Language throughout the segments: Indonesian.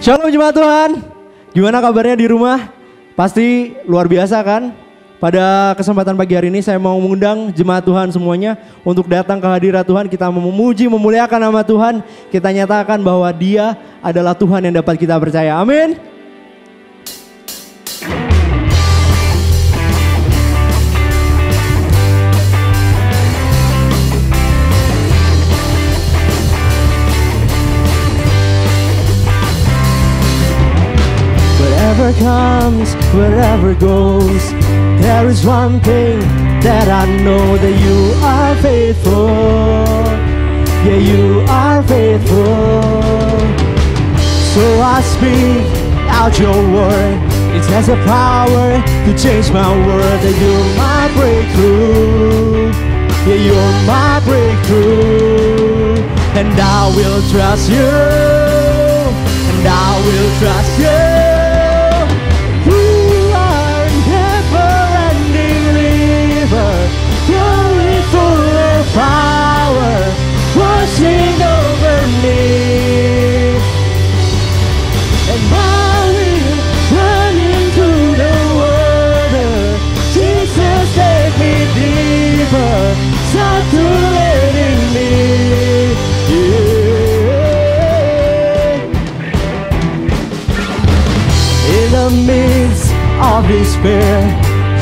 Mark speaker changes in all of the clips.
Speaker 1: Shalom jemaat Tuhan. Gimana kabarnya di rumah? Pasti luar biasa kan? Pada kesempatan pagi hari ini saya mau mengundang jemaat Tuhan semuanya untuk datang ke hadirat Tuhan. Kita memuji, memuliakan nama Tuhan. Kita nyatakan bahwa Dia adalah Tuhan yang dapat kita percaya. Amin. Whatever comes, wherever goes, there is one thing that I know, that you are faithful. Yeah, you are faithful. So I speak out your word. It has the power to change my world. That you're my breakthrough. Yeah, you're my breakthrough. And I will trust you. And I will trust you. Power washing over me, and I will run into the water. Jesus, take me deeper, saturating me. Yeah. In the midst of despair,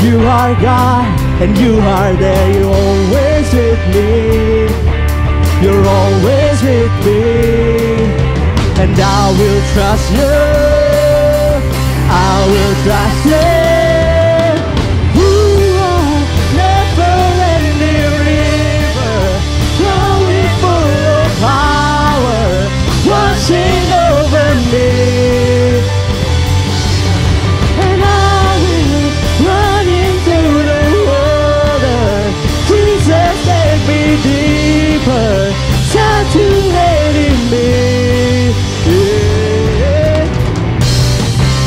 Speaker 1: you are God, and you are there. You're always with me. You're always with me. And I will trust you. I will trust you. You are never-ending river, flowing full of power, washing over me. Deeper, saturating me. Yeah.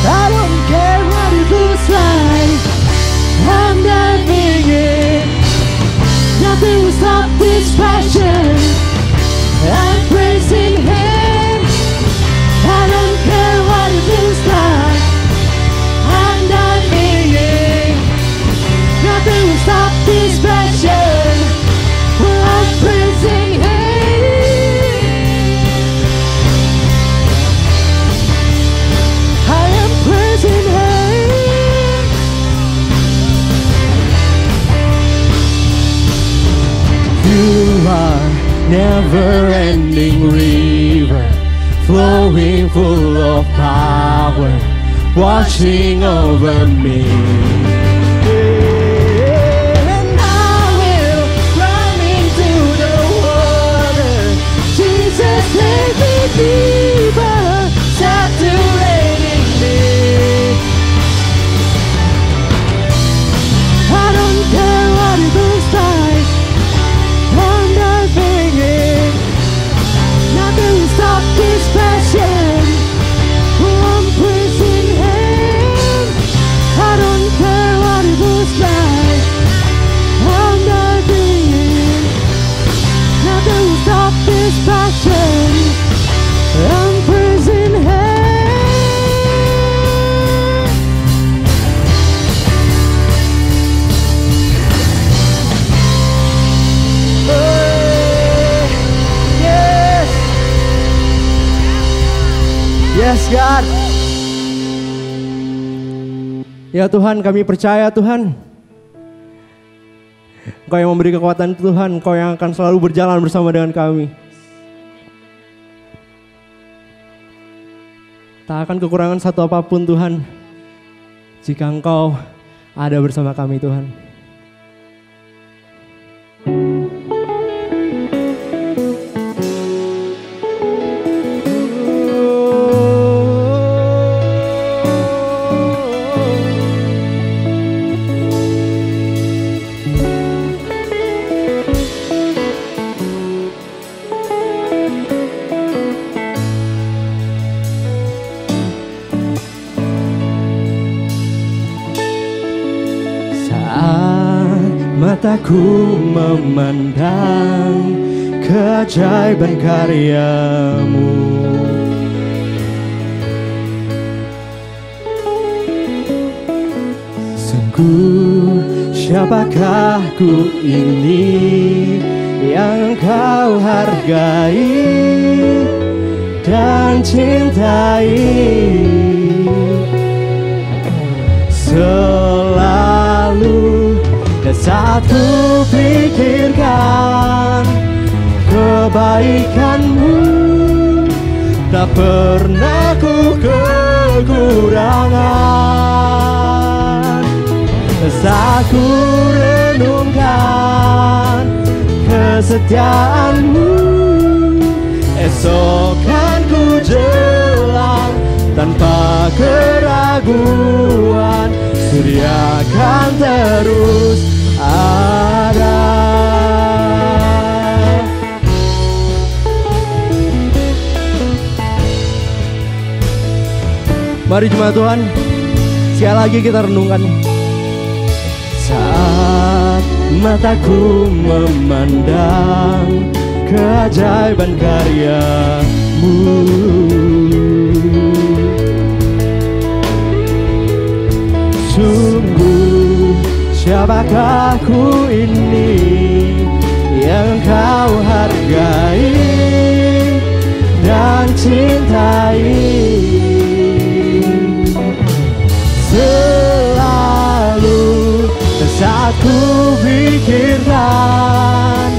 Speaker 1: I don't care what it looks like. I'm diving in. Nothing will stop this passion. I'm praising Him. I don't care what it looks like. I'm diving in. Nothing will stop this passion. I'm praising Him. I am praising Him. You are never-ending river, flowing full of power, washing over me. Take me deeper, saturating me. I don't care what it looks like. I'm diving in. Nothing will stop this passion. I'm praising Him. I don't care what it looks like. I'm diving in. Nothing will stop this passion. I'm praising Him. Yes. Yes, God. Ya Tuhan, kami percaya Tuhan, Engkau yang memberi kekuatan Tuhan, Engkau yang akan selalu berjalan bersama dengan kami. Tak akan kekurangan satu apapun Tuhan, jika Engkau ada bersama kami Tuhan. Mataku memandang keajaiban karya-Mu, Siapakah ku ini yang Engkau hargai dan cintai? Selalu dan saat ku pikirkan kebaikan-Mu, tak pernah ku kekurangan. Saat ku renungkan kesetiaan-Mu, esok kan ku jelang tanpa keraguan, Surya kan terus ada. Mari jemaat Tuhan, sekali lagi kita renungkan. Saat mataku memandang keajaiban karya-Mu, sungguh siapakah ku ini yang Kau hargai dan cintai? Selalu saat ku pikirkan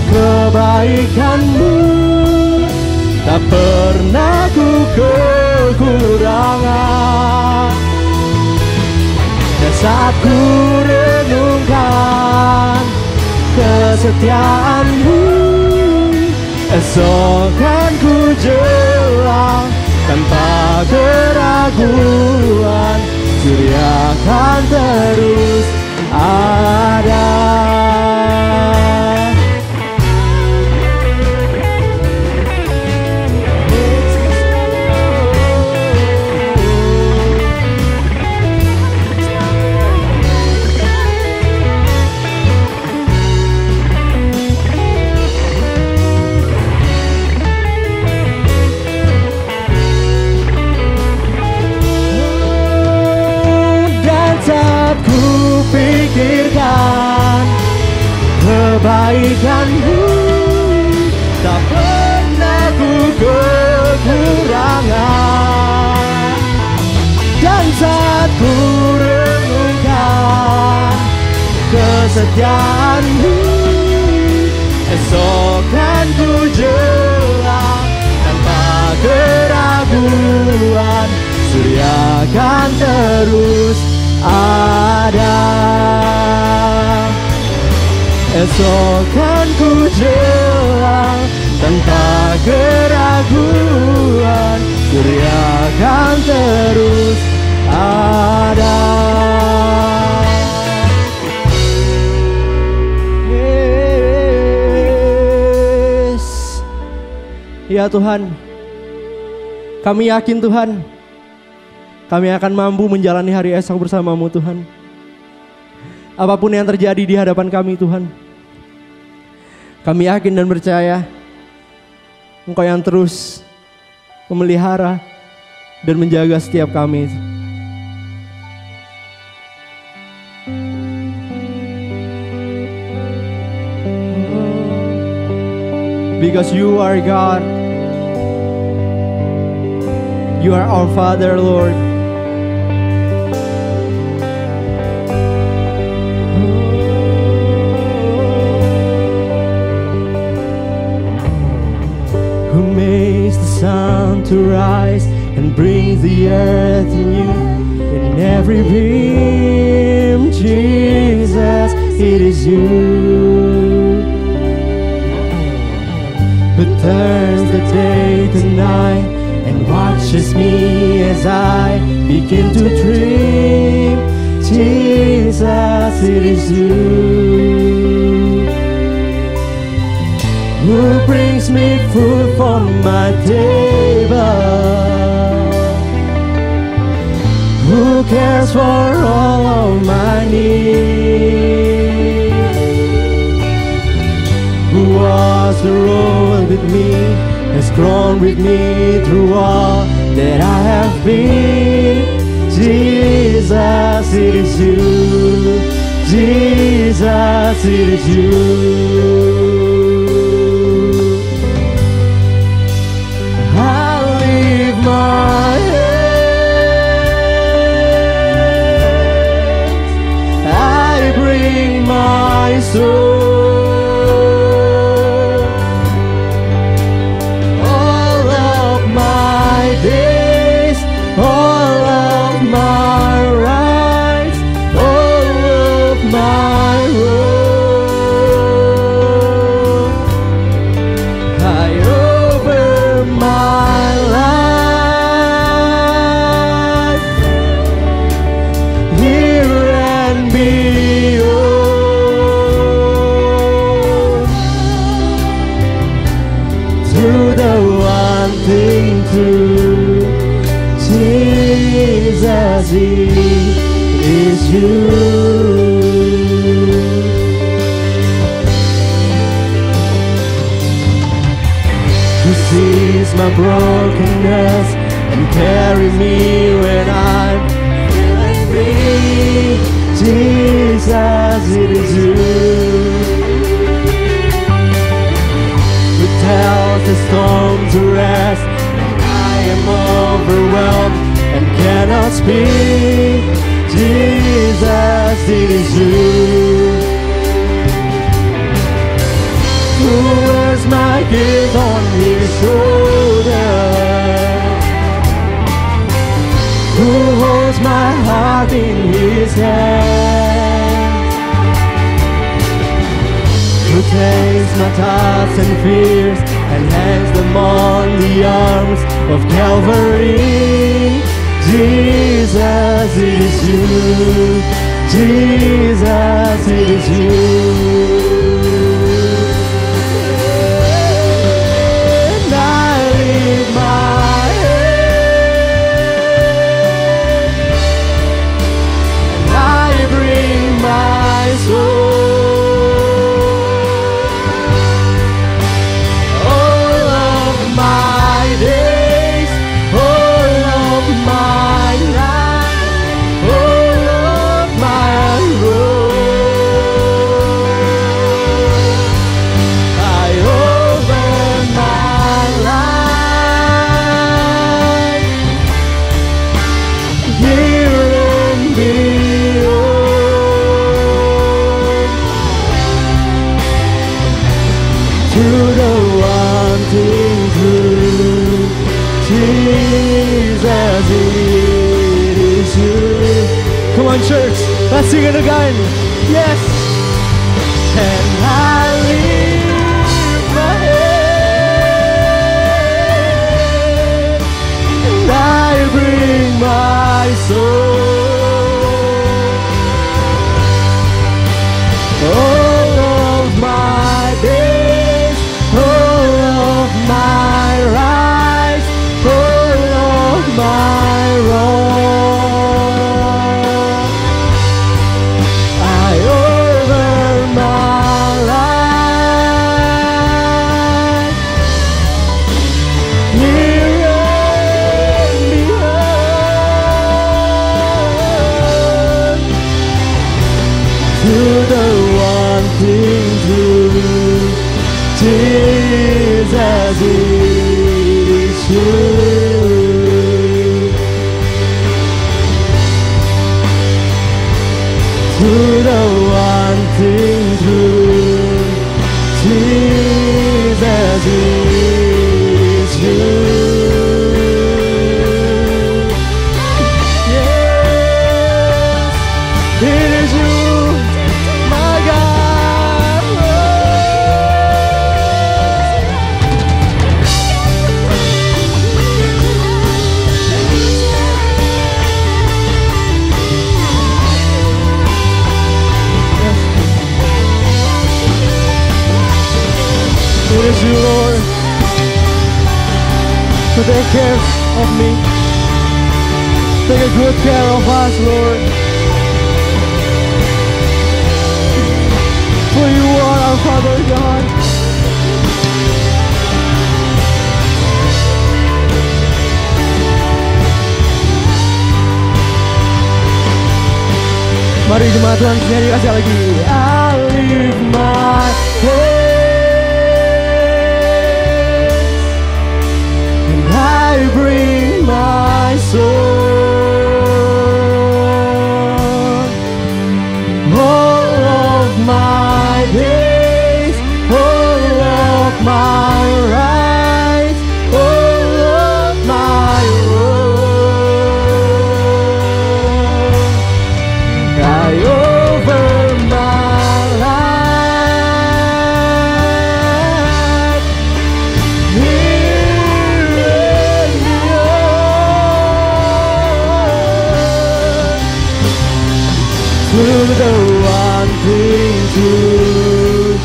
Speaker 1: kebaikan-Mu, tak pernah ku kekurangan. Dan saat ku renungkan kesetiaan-Mu, esok kan ku jelang tanpa keraguan, Surya kan terus ada. Pikirkan kebaikan-Mu, tak pernah ku kekurangan. Dan saat ku renungkan kesetiaan-Mu, esok kan ku jelang tanpa keraguan, Surya kan terus ada. Esok kan ku jelang tanpa keraguan, Surya kan terus ada. Yes. Ya Tuhan, kami yakin Tuhan, kami akan mampu menjalani hari esok bersama-Mu Tuhan. Apapun yang terjadi di hadapan kami Tuhan, kami yakin dan percaya Engkau yang terus memelihara dan menjaga setiap kami. Because You are God, You are our Father, Lord. Who makes the sun to rise and brings the earth anew in every beam, Jesus, it is You. Who turns the day to night and watches me as I begin to dream, Jesus, it is You. Who brings me food from my table, who cares for all of my needs, who was the road with me, has grown with me through all that I have been, Jesus, it is you. Jesus, it is you. I lift my hands, I bring my soul. Jesus, it is you. Who sees my brokenness and carry me when I'm feeling weak. Jesus, it is you. Who tells the storm to rest when I am overwhelmed and cannot speak. Jesus, it is you. Who wears my guilt on his shoulder, who holds my heart in his hand, who takes my thoughts and fears and hangs them on the arms of Calvary. Jesus, it is you. Jesus, it is you. And I lift my head, and I bring my soul. All of my days, all of my Come on, church, let's sing it again. Yes. And I lift my head, and I bring my soul. All of my days, all of my rights, all of my wrongs, Jesus, it is you. To the one thing true, Jesus, it is you. Yes, it is you, my God. It is you, Lord, to take care of me. Take a good care of us, Lord. For you are our Father God. Mari jemaat Tuhan nyanyi kasih lagi. I lift my hands and I bring my soul, all of my days, all of my rights, all of my wrongs. I offer my life here and to the one thing true,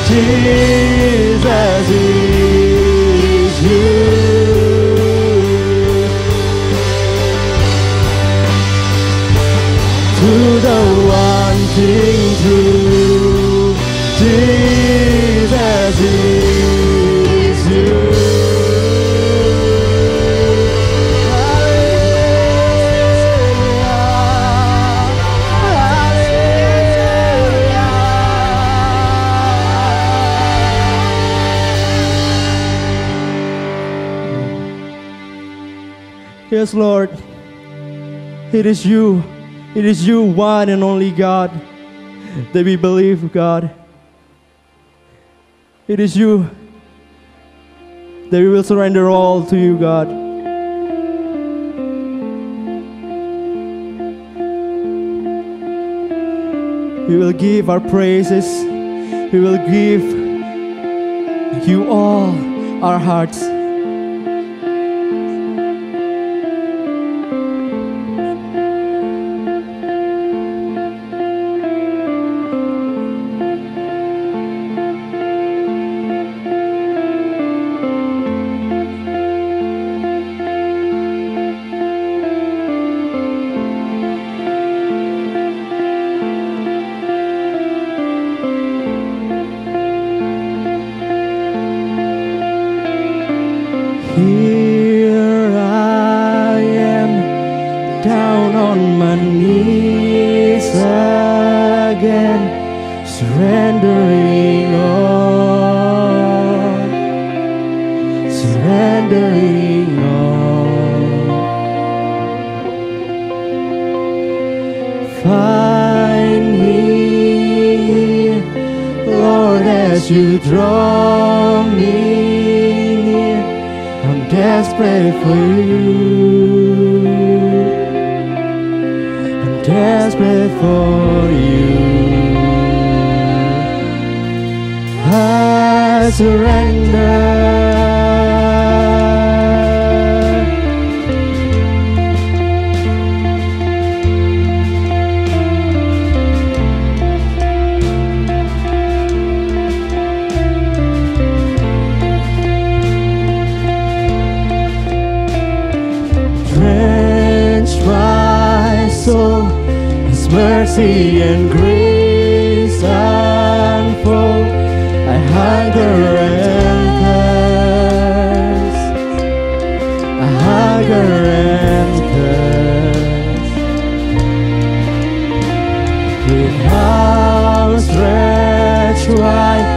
Speaker 1: Jesus is you. To the one thing true, Jesus is you. Yes, Lord, it is you. It is you, one and only God, that we believe, God. It is you that we will surrender all to you, God. We will give our praises. We will give you all our hearts. Here I am, down on my knees again, surrendering all, surrendering all. Find me, Lord, as you draw me. Desperate for you, I'm desperate for you. I surrender. Soul, His mercy and grace unfold. I hunger and thirst. I hunger and thirst. With arms stretched wide,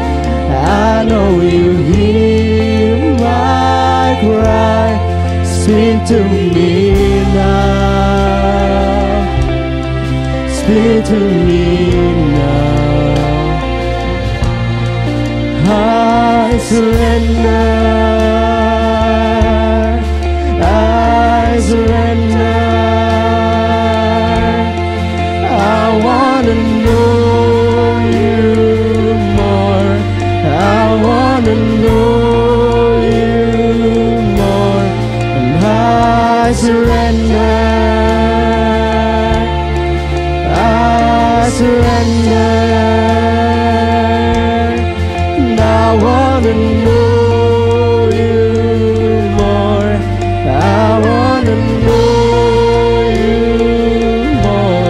Speaker 1: I know you hear my cry. Speak to me now. Speak to me now. I surrender. I surrender. I want to know you more. I want to know you more. And I surrender. Surrender. And I want to know you more. I want to know you more.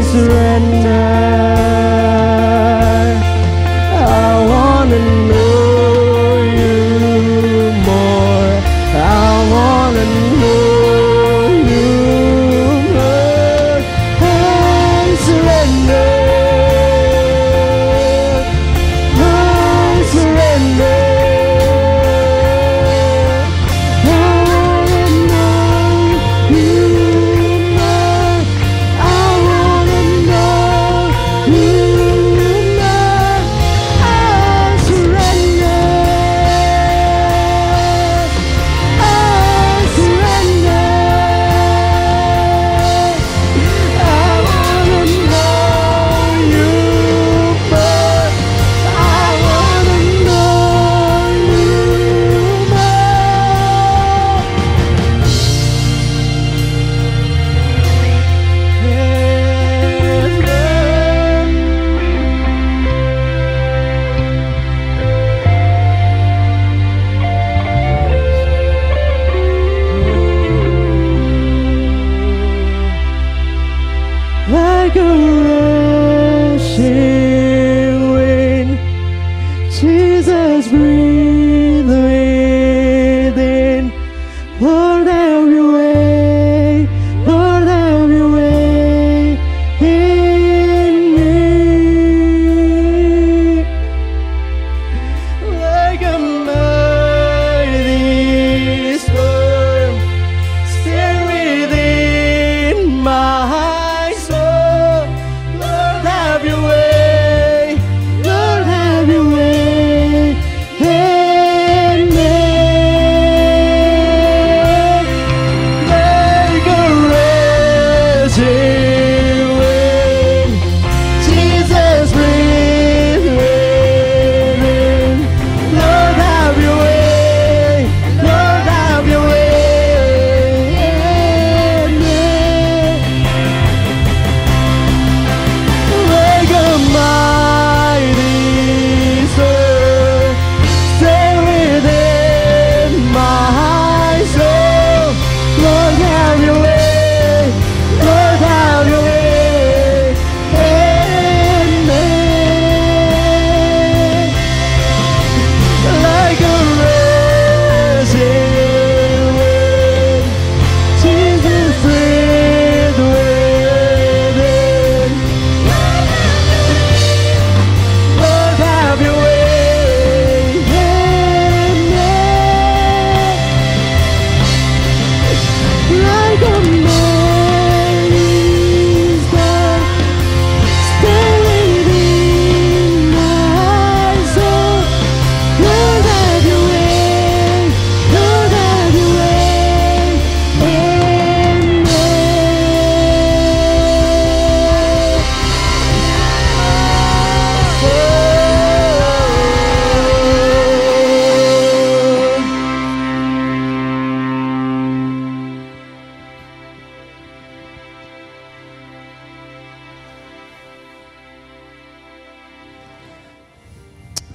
Speaker 1: surrender. I wanna know you more. I wanna know you more. I surrender. I surrender. Like a rushing wind, Jesus, breathe within. Lord, have your way. Lord, have your way in me. Like a mighty storm, stir within my heart.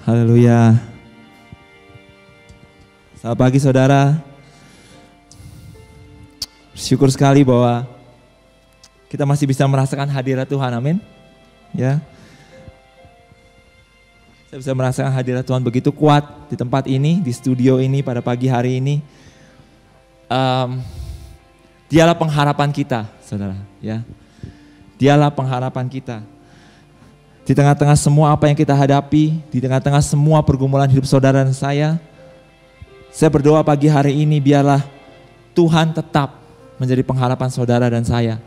Speaker 2: Haleluya. Selamat pagi saudara. Bersyukur sekali bahwa kita masih bisa merasakan hadirat Tuhan, amin. Ya. Saya bisa merasakan hadirat Tuhan begitu kuat di tempat ini, di studio ini pada pagi hari ini. Dialah pengharapan kita, saudara. Ya. Dialah pengharapan kita. Di tengah-tengah semua apa yang kita hadapi, di tengah-tengah semua pergumulan hidup saudara dan saya berdoa pagi hari ini biarlah Tuhan tetap menjadi pengharapan saudara dan saya.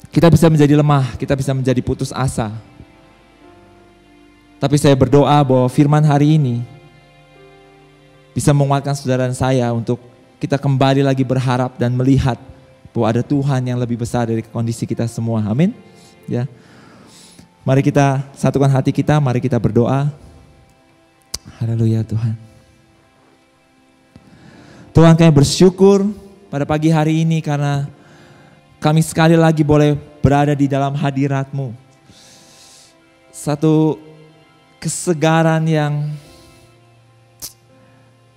Speaker 2: Kita bisa menjadi lemah, kita bisa menjadi putus asa. Tapi saya berdoa bahwa firman hari ini bisa menguatkan saudara dan saya untuk kita kembali lagi berharap dan melihat bahwa ada Tuhan yang lebih besar dari kondisi kita semua. Amin. Ya. Mari kita satukan hati kita, mari kita berdoa. Haleluya Tuhan. Tuhan, kami bersyukur pada pagi hari ini karena kami sekali lagi boleh berada di dalam hadirat-Mu. Satu kesegaran yang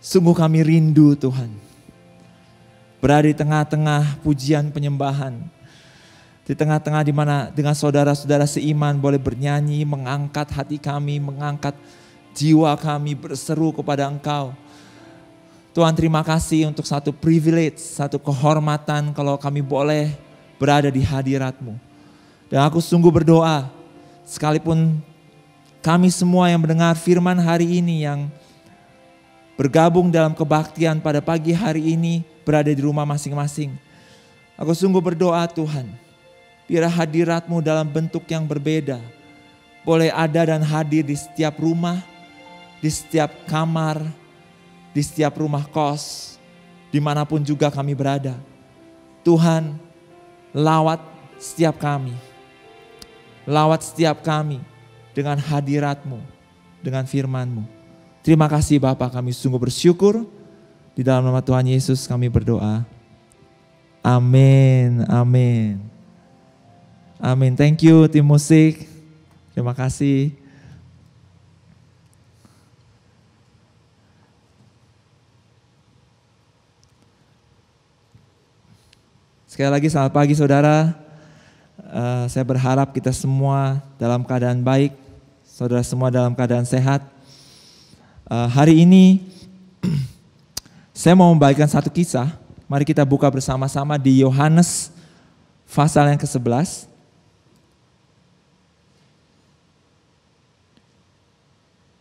Speaker 2: sungguh kami rindu Tuhan. berada di tengah-tengah pujian penyembahan. Di tengah-tengah di mana dengan saudara-saudara seiman boleh bernyanyi, mengangkat hati kami, mengangkat jiwa kami berseru kepada Engkau. Tuhan, terima kasih untuk satu privilege, satu kehormatan kalau kami boleh berada di hadirat-Mu. Dan aku sungguh berdoa, sekalipun kami semua yang mendengar firman hari ini, yang bergabung dalam kebaktian pada pagi hari ini, berada di rumah masing-masing. Aku sungguh berdoa Tuhan, biar hadirat-Mu dalam bentuk yang berbeda boleh ada dan hadir di setiap rumah, di setiap kamar, di setiap rumah kos, dimanapun juga kami berada. Tuhan, lawat setiap kami. Lawat setiap kami dengan hadirat-Mu, dengan firman-Mu. Terima kasih Bapa, kami sungguh bersyukur. Di dalam nama Tuhan Yesus kami berdoa. Amin, amin. Amin, thank you tim musik. Terima kasih. Sekali lagi selamat pagi saudara. Saya berharap kita semua dalam keadaan baik, saudara semua dalam keadaan sehat. Hari ini saya mau membagikan satu kisah. Mari kita buka bersama-sama di Yohanes pasal yang ke-11.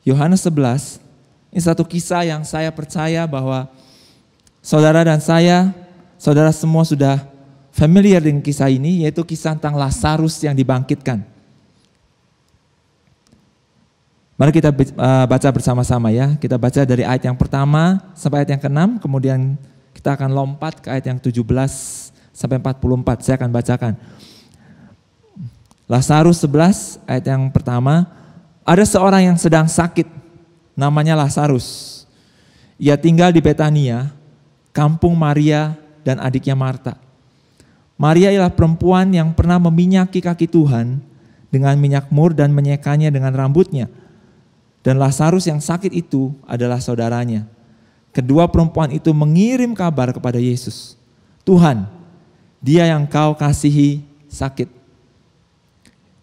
Speaker 2: Yohanes 11, ini satu kisah yang saya percaya bahwa saudara dan saya, saudara semua sudah familiar dengan kisah ini, yaitu kisah tentang Lazarus yang dibangkitkan. Mari kita baca bersama-sama ya. Kita baca dari ayat yang pertama sampai ayat yang ke-6, kemudian kita akan lompat ke ayat yang 17 sampai 44. Saya akan bacakan. Lazarus 11 ayat yang pertama. Ada seorang yang sedang sakit, namanya Lazarus. Ia tinggal di Betania, kampung Maria dan adiknya Marta. Maria ialah perempuan yang pernah meminyaki kaki Tuhan dengan minyak mur dan menyekanya dengan rambutnya. Dan Lazarus yang sakit itu adalah saudaranya. Kedua perempuan itu mengirim kabar kepada Yesus. Tuhan, dia yang Kau kasihi sakit.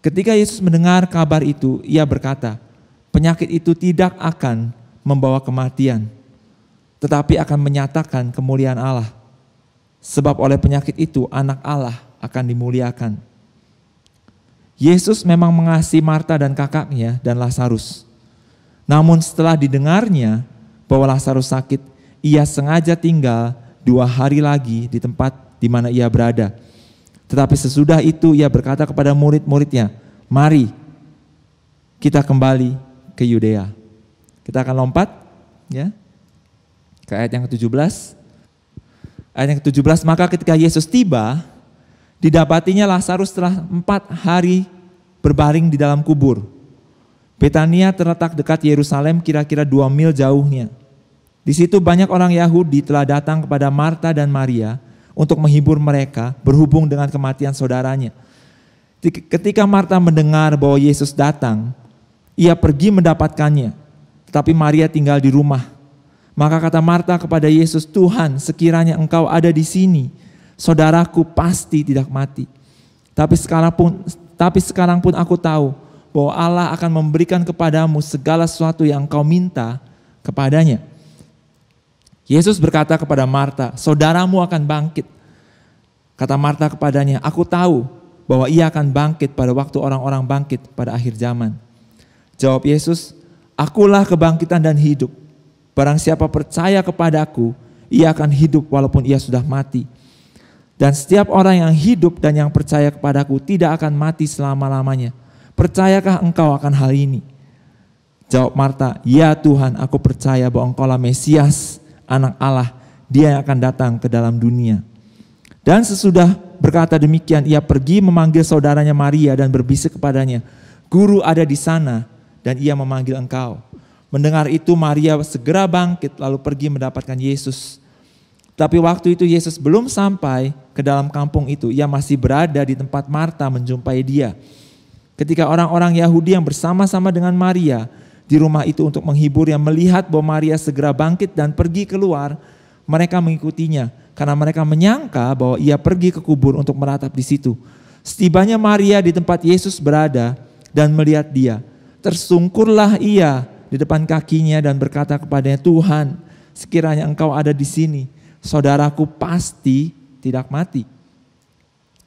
Speaker 2: Ketika Yesus mendengar kabar itu, ia berkata, penyakit itu tidak akan membawa kematian, tetapi akan menyatakan kemuliaan Allah. Sebab oleh penyakit itu anak Allah akan dimuliakan. Yesus memang mengasihi Marta dan kakaknya dan Lazarus. Namun setelah didengarnya bahwa Lazarus sakit, ia sengaja tinggal 2 hari lagi di tempat di mana ia berada. Tetapi sesudah itu ia berkata kepada murid-muridnya, mari kita kembali ke Yudea. Kita akan lompat ya ke ayat yang ke-17. Ayat yang ke-17, maka ketika Yesus tiba, didapatinya Lazarus telah 4 hari berbaring di dalam kubur. Betania terletak dekat Yerusalem kira-kira 2 mil jauhnya. Di situ banyak orang Yahudi telah datang kepada Marta dan Maria untuk menghibur mereka berhubung dengan kematian saudaranya. Ketika Marta mendengar bahwa Yesus datang, ia pergi mendapatkannya, tetapi Maria tinggal di rumah. Maka kata Marta kepada Yesus, Tuhan, sekiranya Engkau ada di sini, saudaraku pasti tidak mati. Tapi sekarang pun aku tahu bahwa Allah akan memberikan kepadamu segala sesuatu yang Engkau minta kepadanya. Yesus berkata kepada Marta, saudaramu akan bangkit. Kata Marta kepadanya, aku tahu bahwa ia akan bangkit pada waktu orang-orang bangkit pada akhir zaman. Jawab Yesus, akulah kebangkitan dan hidup. Barang siapa percaya kepadaku, ia akan hidup walaupun ia sudah mati. Dan setiap orang yang hidup dan yang percaya kepadaku tidak akan mati selama-lamanya. Percayakah engkau akan hal ini? Jawab Marta, ya Tuhan, aku percaya bahwa Engkaulah Mesias, Anak Allah, Dia yang akan datang ke dalam dunia. Dan sesudah berkata demikian, ia pergi memanggil saudaranya Maria dan berbisik kepadanya, Guru ada di sana dan ia memanggil engkau. Mendengar itu Maria segera bangkit lalu pergi mendapatkan Yesus. Tapi waktu itu Yesus belum sampai ke dalam kampung itu, ia masih berada di tempat Marta menjumpai dia. Ketika orang-orang Yahudi yang bersama-sama dengan Maria di rumah itu untuk menghiburnya melihat bahwa Maria segera bangkit dan pergi keluar, mereka mengikutinya karena mereka menyangka bahwa ia pergi ke kubur untuk meratap di situ. Setibanya Maria di tempat Yesus berada dan melihat dia, tersungkurlah ia di depan kakinya dan berkata kepadanya, Tuhan, sekiranya engkau ada di sini, saudaraku pasti tidak mati.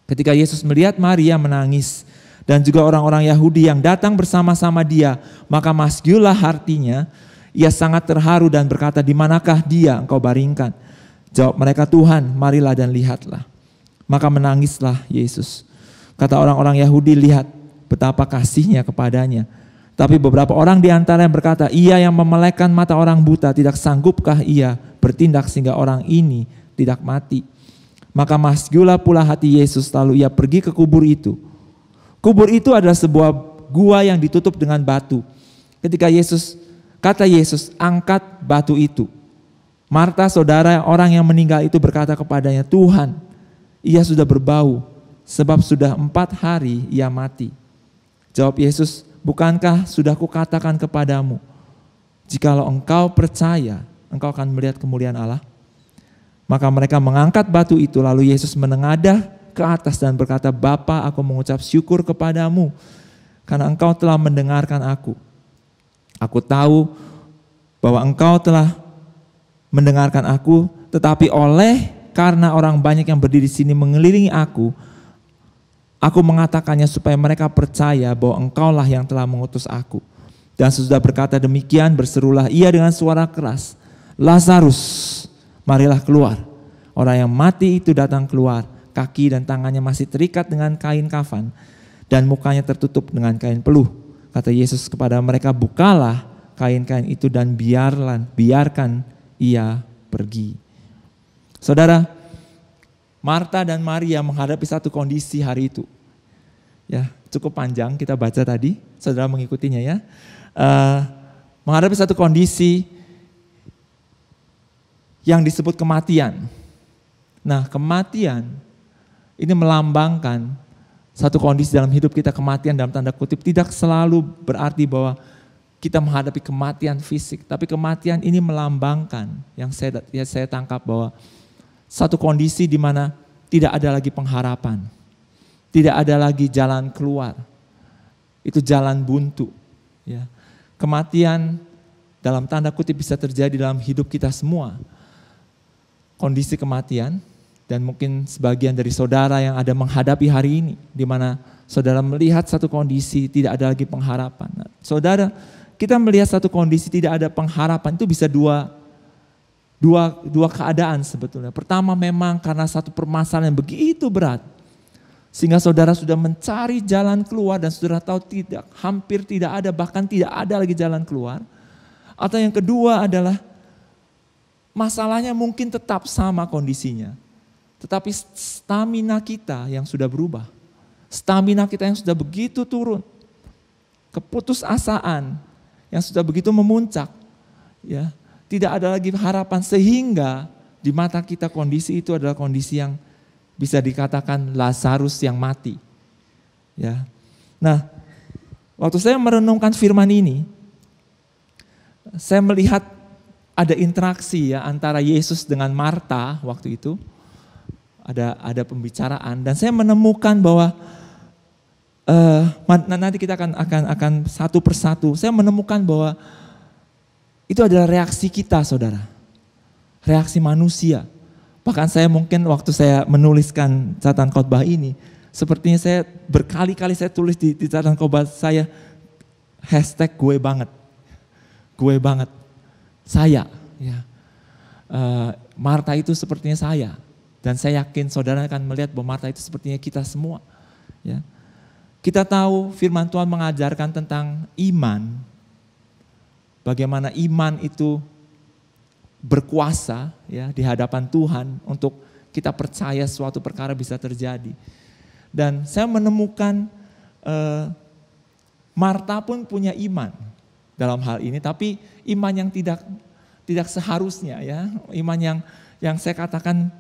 Speaker 2: Ketika Yesus melihat Maria menangis dan juga orang-orang Yahudi yang datang bersama-sama dia, maka masgyulah hatinya, ia sangat terharu dan berkata, di manakah dia engkau baringkan? Jawab mereka, Tuhan, marilah dan lihatlah. Maka menangislah Yesus. Kata orang-orang Yahudi, lihat betapa kasihnya kepadanya. Tapi beberapa orang di antaranya berkata, ia yang memelekkan mata orang buta, tidak sanggupkah ia bertindak sehingga orang ini tidak mati? Maka masgyulah pula hati Yesus, lalu ia pergi ke kubur itu. Kubur itu adalah sebuah gua yang ditutup dengan batu. Ketika kata Yesus, angkat batu itu. Marta, saudara orang yang meninggal itu berkata kepadanya, Tuhan, ia sudah berbau, sebab sudah 4 hari ia mati. Jawab Yesus, bukankah sudah kukatakan kepadamu, jikalau engkau percaya, engkau akan melihat kemuliaan Allah? Maka mereka mengangkat batu itu, lalu Yesus menengadah ke atas dan berkata, Bapa, aku mengucap syukur kepadamu, karena engkau telah mendengarkan aku. Aku tahu bahwa engkau telah mendengarkan aku, tetapi karena orang banyak yang berdiri di sini mengelilingi aku mengatakannya supaya mereka percaya bahwa engkaulah yang telah mengutus aku. Dan sesudah berkata demikian, berserulah ia dengan suara keras, Lazarus, marilah keluar. Orang yang mati itu datang keluar, kaki dan tangannya masih terikat dengan kain kafan, dan mukanya tertutup dengan kain peluh. Kata Yesus kepada mereka, bukalah kain-kain itu dan biarkan ia pergi. Saudara, Marta dan Maria menghadapi satu kondisi hari itu. Ya, cukup panjang kita baca tadi, saudara mengikutinya ya. Menghadapi satu kondisi yang disebut kematian. Nah, kematian ini melambangkan satu kondisi dalam hidup kita. Kematian dalam tanda kutip tidak selalu berarti bahwa kita menghadapi kematian fisik, tapi kematian ini melambangkan yang saya tangkap bahwa satu kondisi di mana tidak ada lagi pengharapan, tidak ada lagi jalan keluar, itu jalan buntu. Ya. Kematian dalam tanda kutip bisa terjadi dalam hidup kita semua. Kondisi kematian, dan mungkin sebagian dari saudara yang ada menghadapi hari ini, di mana saudara melihat satu kondisi tidak ada lagi pengharapan. Nah, saudara, kita melihat satu kondisi tidak ada pengharapan itu bisa dua keadaan sebetulnya. Pertama, memang karena satu permasalahan yang begitu berat, sehingga saudara sudah mencari jalan keluar dan saudara tahu hampir tidak ada, bahkan tidak ada lagi jalan keluar. Atau yang kedua adalah masalahnya mungkin tetap sama kondisinya, tetapi stamina kita yang sudah berubah. Stamina kita yang sudah begitu turun. Keputusasaan yang sudah begitu memuncak. Ya, tidak ada lagi harapan, sehingga di mata kita kondisi itu adalah kondisi yang bisa dikatakan Lazarus yang mati. Ya. Nah, waktu saya merenungkan firman ini, saya melihat ada interaksi ya antara Yesus dengan Marta waktu itu. Ada pembicaraan dan saya menemukan bahwa nanti kita akan satu persatu. Saya menemukan bahwa itu adalah reaksi kita, saudara. Reaksi manusia. Bahkan saya mungkin waktu saya menuliskan catatan khotbah ini, sepertinya saya berkali-kali saya tulis di catatan khotbah saya, hashtag gue banget. Gue banget. Saya. Ya. Marta itu sepertinya saya. Dan saya yakin saudara akan melihat bahwa Marta itu sepertinya kita semua. Ya. Kita tahu firman Tuhan mengajarkan tentang iman. Bagaimana iman itu berkuasa ya di hadapan Tuhan untuk kita percaya suatu perkara bisa terjadi. Dan saya menemukan Marta pun punya iman dalam hal ini, tapi iman yang tidak seharusnya ya. Iman yang saya katakan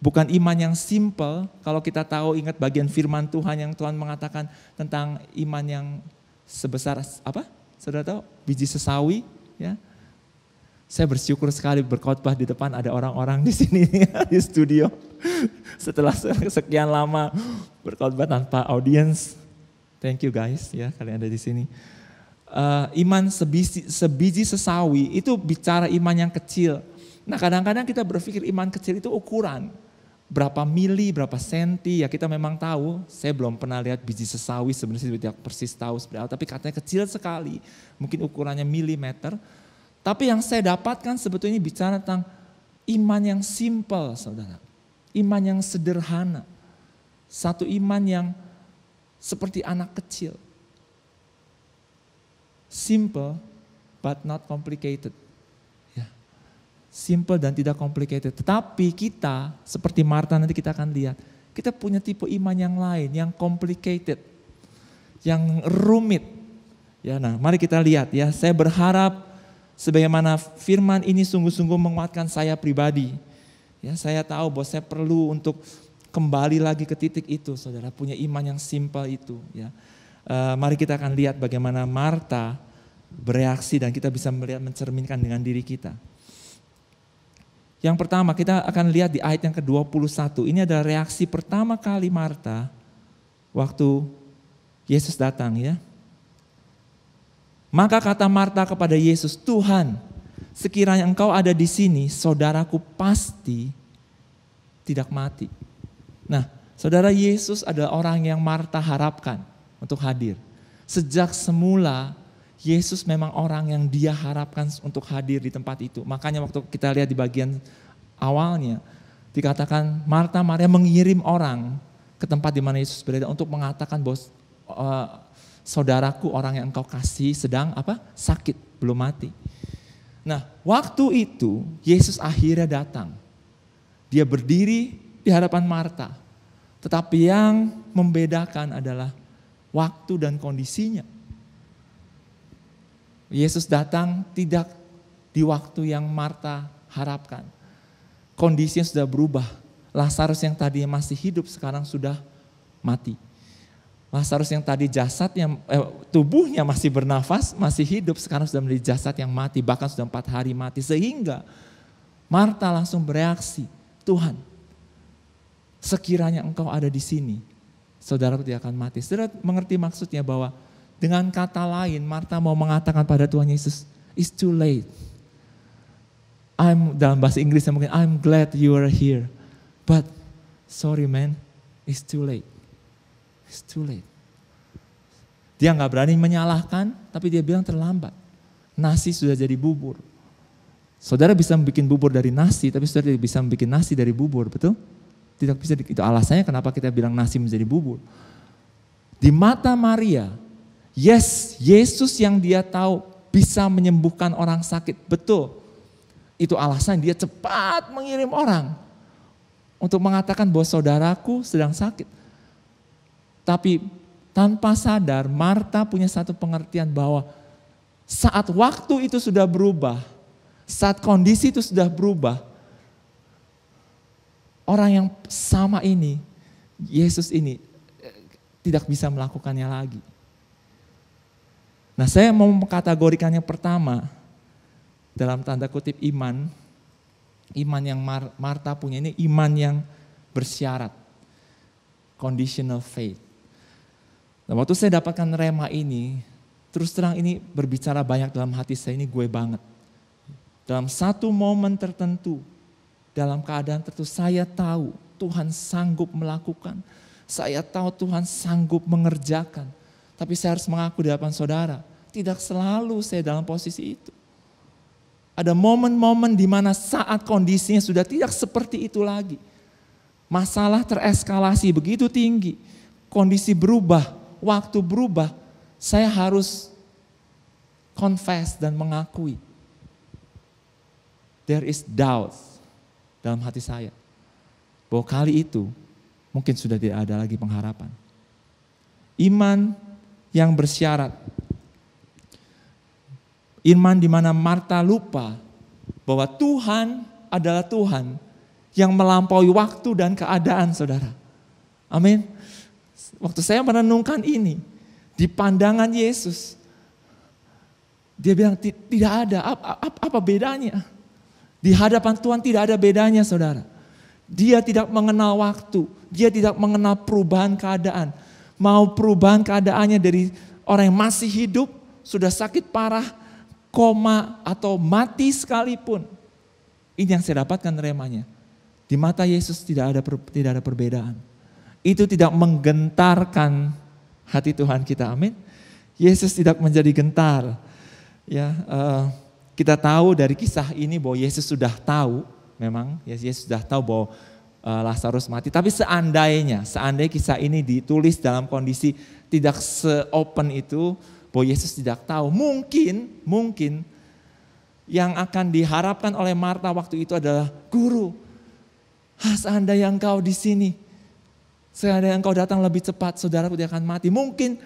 Speaker 2: bukan iman yang simple. Kalau kita tahu, ingat bagian firman Tuhan yang Tuhan mengatakan tentang iman yang sebesar apa? Saudara tahu? Biji sesawi. Ya. Saya bersyukur sekali berkhotbah di depan ada orang-orang di sini di studio. Setelah sekian lama berkhotbah tanpa audiens. Thank you guys ya kalian ada di sini. Iman sebiji sesawi itu bicara iman yang kecil. Nah kadang-kadang kita berpikir iman kecil itu ukuran. Berapa mili, berapa senti, ya kita memang tahu. Saya belum pernah lihat biji sesawi sebenarnya tidak persis tahu seperti apa. Tapi katanya kecil sekali, mungkin ukurannya milimeter. Tapi yang saya dapatkan sebetulnya bicara tentang iman yang simple saudara. Iman yang sederhana. Satu iman yang seperti anak kecil. Simple but not complicated. Ya. Simple dan tidak complicated. Tetapi kita seperti Marta nanti kita akan lihat. Kita punya tipe iman yang lain yang complicated. Yang rumit. Ya, nah, mari kita lihat ya. Saya berharap sebagaimana firman ini sungguh-sungguh menguatkan saya pribadi. Ya, saya tahu bahwa saya perlu untuk kembali lagi ke titik itu, saudara, punya iman yang simpel itu. Ya. Mari kita akan lihat bagaimana Marta bereaksi dan kita bisa melihat mencerminkan dengan diri kita. Yang pertama kita akan lihat di ayat yang ke-21. Ini adalah reaksi pertama kali Marta waktu Yesus datang ya. Maka kata Marta kepada Yesus, Tuhan, sekiranya engkau ada di sini, saudaraku pasti tidak mati. Nah, saudara, Yesus adalah orang yang Marta harapkan untuk hadir. Sejak semula, Yesus memang orang yang dia harapkan untuk hadir di tempat itu. Makanya waktu kita lihat di bagian awalnya, dikatakan Marta, Maria mengirim orang ke tempat di mana Yesus berada untuk mengatakan bahwa saudaraku orang yang engkau kasih sedang sakit, belum mati. Nah, waktu itu Yesus akhirnya datang. Dia berdiri di hadapan Marta. Tetapi yang membedakan adalah waktu dan kondisinya. Yesus datang tidak di waktu yang Marta harapkan. Kondisinya sudah berubah. Lazarus yang tadinya masih hidup sekarang sudah mati. Lazarus yang tadi tubuhnya masih bernafas, masih hidup, sekarang sudah menjadi jasad yang mati, bahkan sudah 4 hari mati. Sehingga Marta langsung bereaksi, Tuhan, sekiranya engkau ada di sini, saudaraku tidak akan mati. Saudara mengerti maksudnya bahwa dengan kata lain Marta mau mengatakan pada Tuhan Yesus, it's too late. Dalam bahasa Inggrisnya mungkin, I'm glad you are here. But sorry man, it's too late. It's too late. Dia gak berani menyalahkan, tapi dia bilang terlambat. Nasi sudah jadi bubur. Saudara bisa membuat bubur dari nasi, tapi saudara tidak bisa membuat nasi dari bubur, betul? Tidak bisa, itu alasannya kenapa kita bilang nasi menjadi bubur. Di mata Maria, yes, Yesus yang dia tahu bisa menyembuhkan orang sakit, betul. Itu alasan dia cepat mengirim orang untuk mengatakan bahwa saudaraku sedang sakit. Tapi tanpa sadar Marta punya satu pengertian bahwa saat waktu itu sudah berubah, saat kondisi itu sudah berubah, orang yang sama ini, Yesus ini tidak bisa melakukannya lagi. Nah, saya mau mengkategorikan yang pertama dalam tanda kutip iman yang Marta punya ini iman yang bersyarat, conditional faith. Nah, waktu saya dapatkan rema ini, terus terang ini berbicara banyak dalam hati saya, ini gue banget. Dalam satu momen tertentu, dalam keadaan tertentu saya tahu Tuhan sanggup melakukan. Saya tahu Tuhan sanggup mengerjakan. Tapi saya harus mengaku di hadapan saudara, tidak selalu saya dalam posisi itu. Ada momen-momen di mana saat kondisinya sudah tidak seperti itu lagi. Masalah tereskalasi begitu tinggi, kondisi berubah. Waktu berubah, saya harus confess dan mengakui. There is doubt dalam hati saya. Bahwa kali itu mungkin sudah tidak ada lagi pengharapan. Iman yang bersyarat. Iman di mana Marta lupa bahwa Tuhan adalah Tuhan yang melampaui waktu dan keadaan, saudara. Amin. Waktu saya merenungkan ini, di pandangan Yesus, Dia bilang tidak ada, apa bedanya? Di hadapan Tuhan tidak ada bedanya saudara. Dia tidak mengenal waktu, dia tidak mengenal perubahan keadaan. Mau perubahan keadaannya dari orang yang masih hidup, sudah sakit parah, koma atau mati sekalipun. Ini yang saya dapatkan remanya. Di mata Yesus tidak ada perbedaan. Itu tidak menggentarkan hati Tuhan kita, amin. Yesus tidak menjadi gentar. Ya, kita tahu dari kisah ini bahwa Yesus sudah tahu, memang Yesus sudah tahu bahwa Lazarus mati. Tapi seandainya kisah ini ditulis dalam kondisi tidak se-open itu, bahwa Yesus tidak tahu, mungkin yang akan diharapkan oleh Marta waktu itu adalah, Guru, seandainya engkau di sini, seandainya engkau datang lebih cepat, saudaraku dia akan mati. Mungkin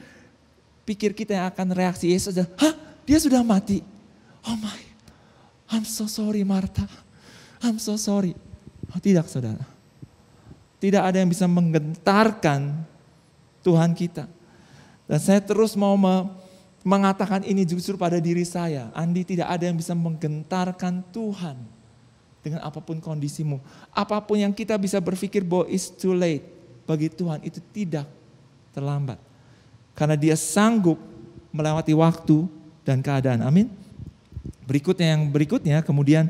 Speaker 2: pikir kita yang akan reaksi Yesus adalah, dia sudah mati. Oh my, I'm so sorry Marta, I'm so sorry. Tidak saudara, tidak ada yang bisa menggentarkan Tuhan kita. Dan saya terus mau mengatakan ini justru pada diri saya. Andi, tidak ada yang bisa menggentarkan Tuhan dengan apapun kondisimu. Apapun yang kita bisa berpikir bahwa it's too late, bagi Tuhan itu tidak terlambat. Karena dia sanggup melewati waktu dan keadaan. Amin. Berikutnya kemudian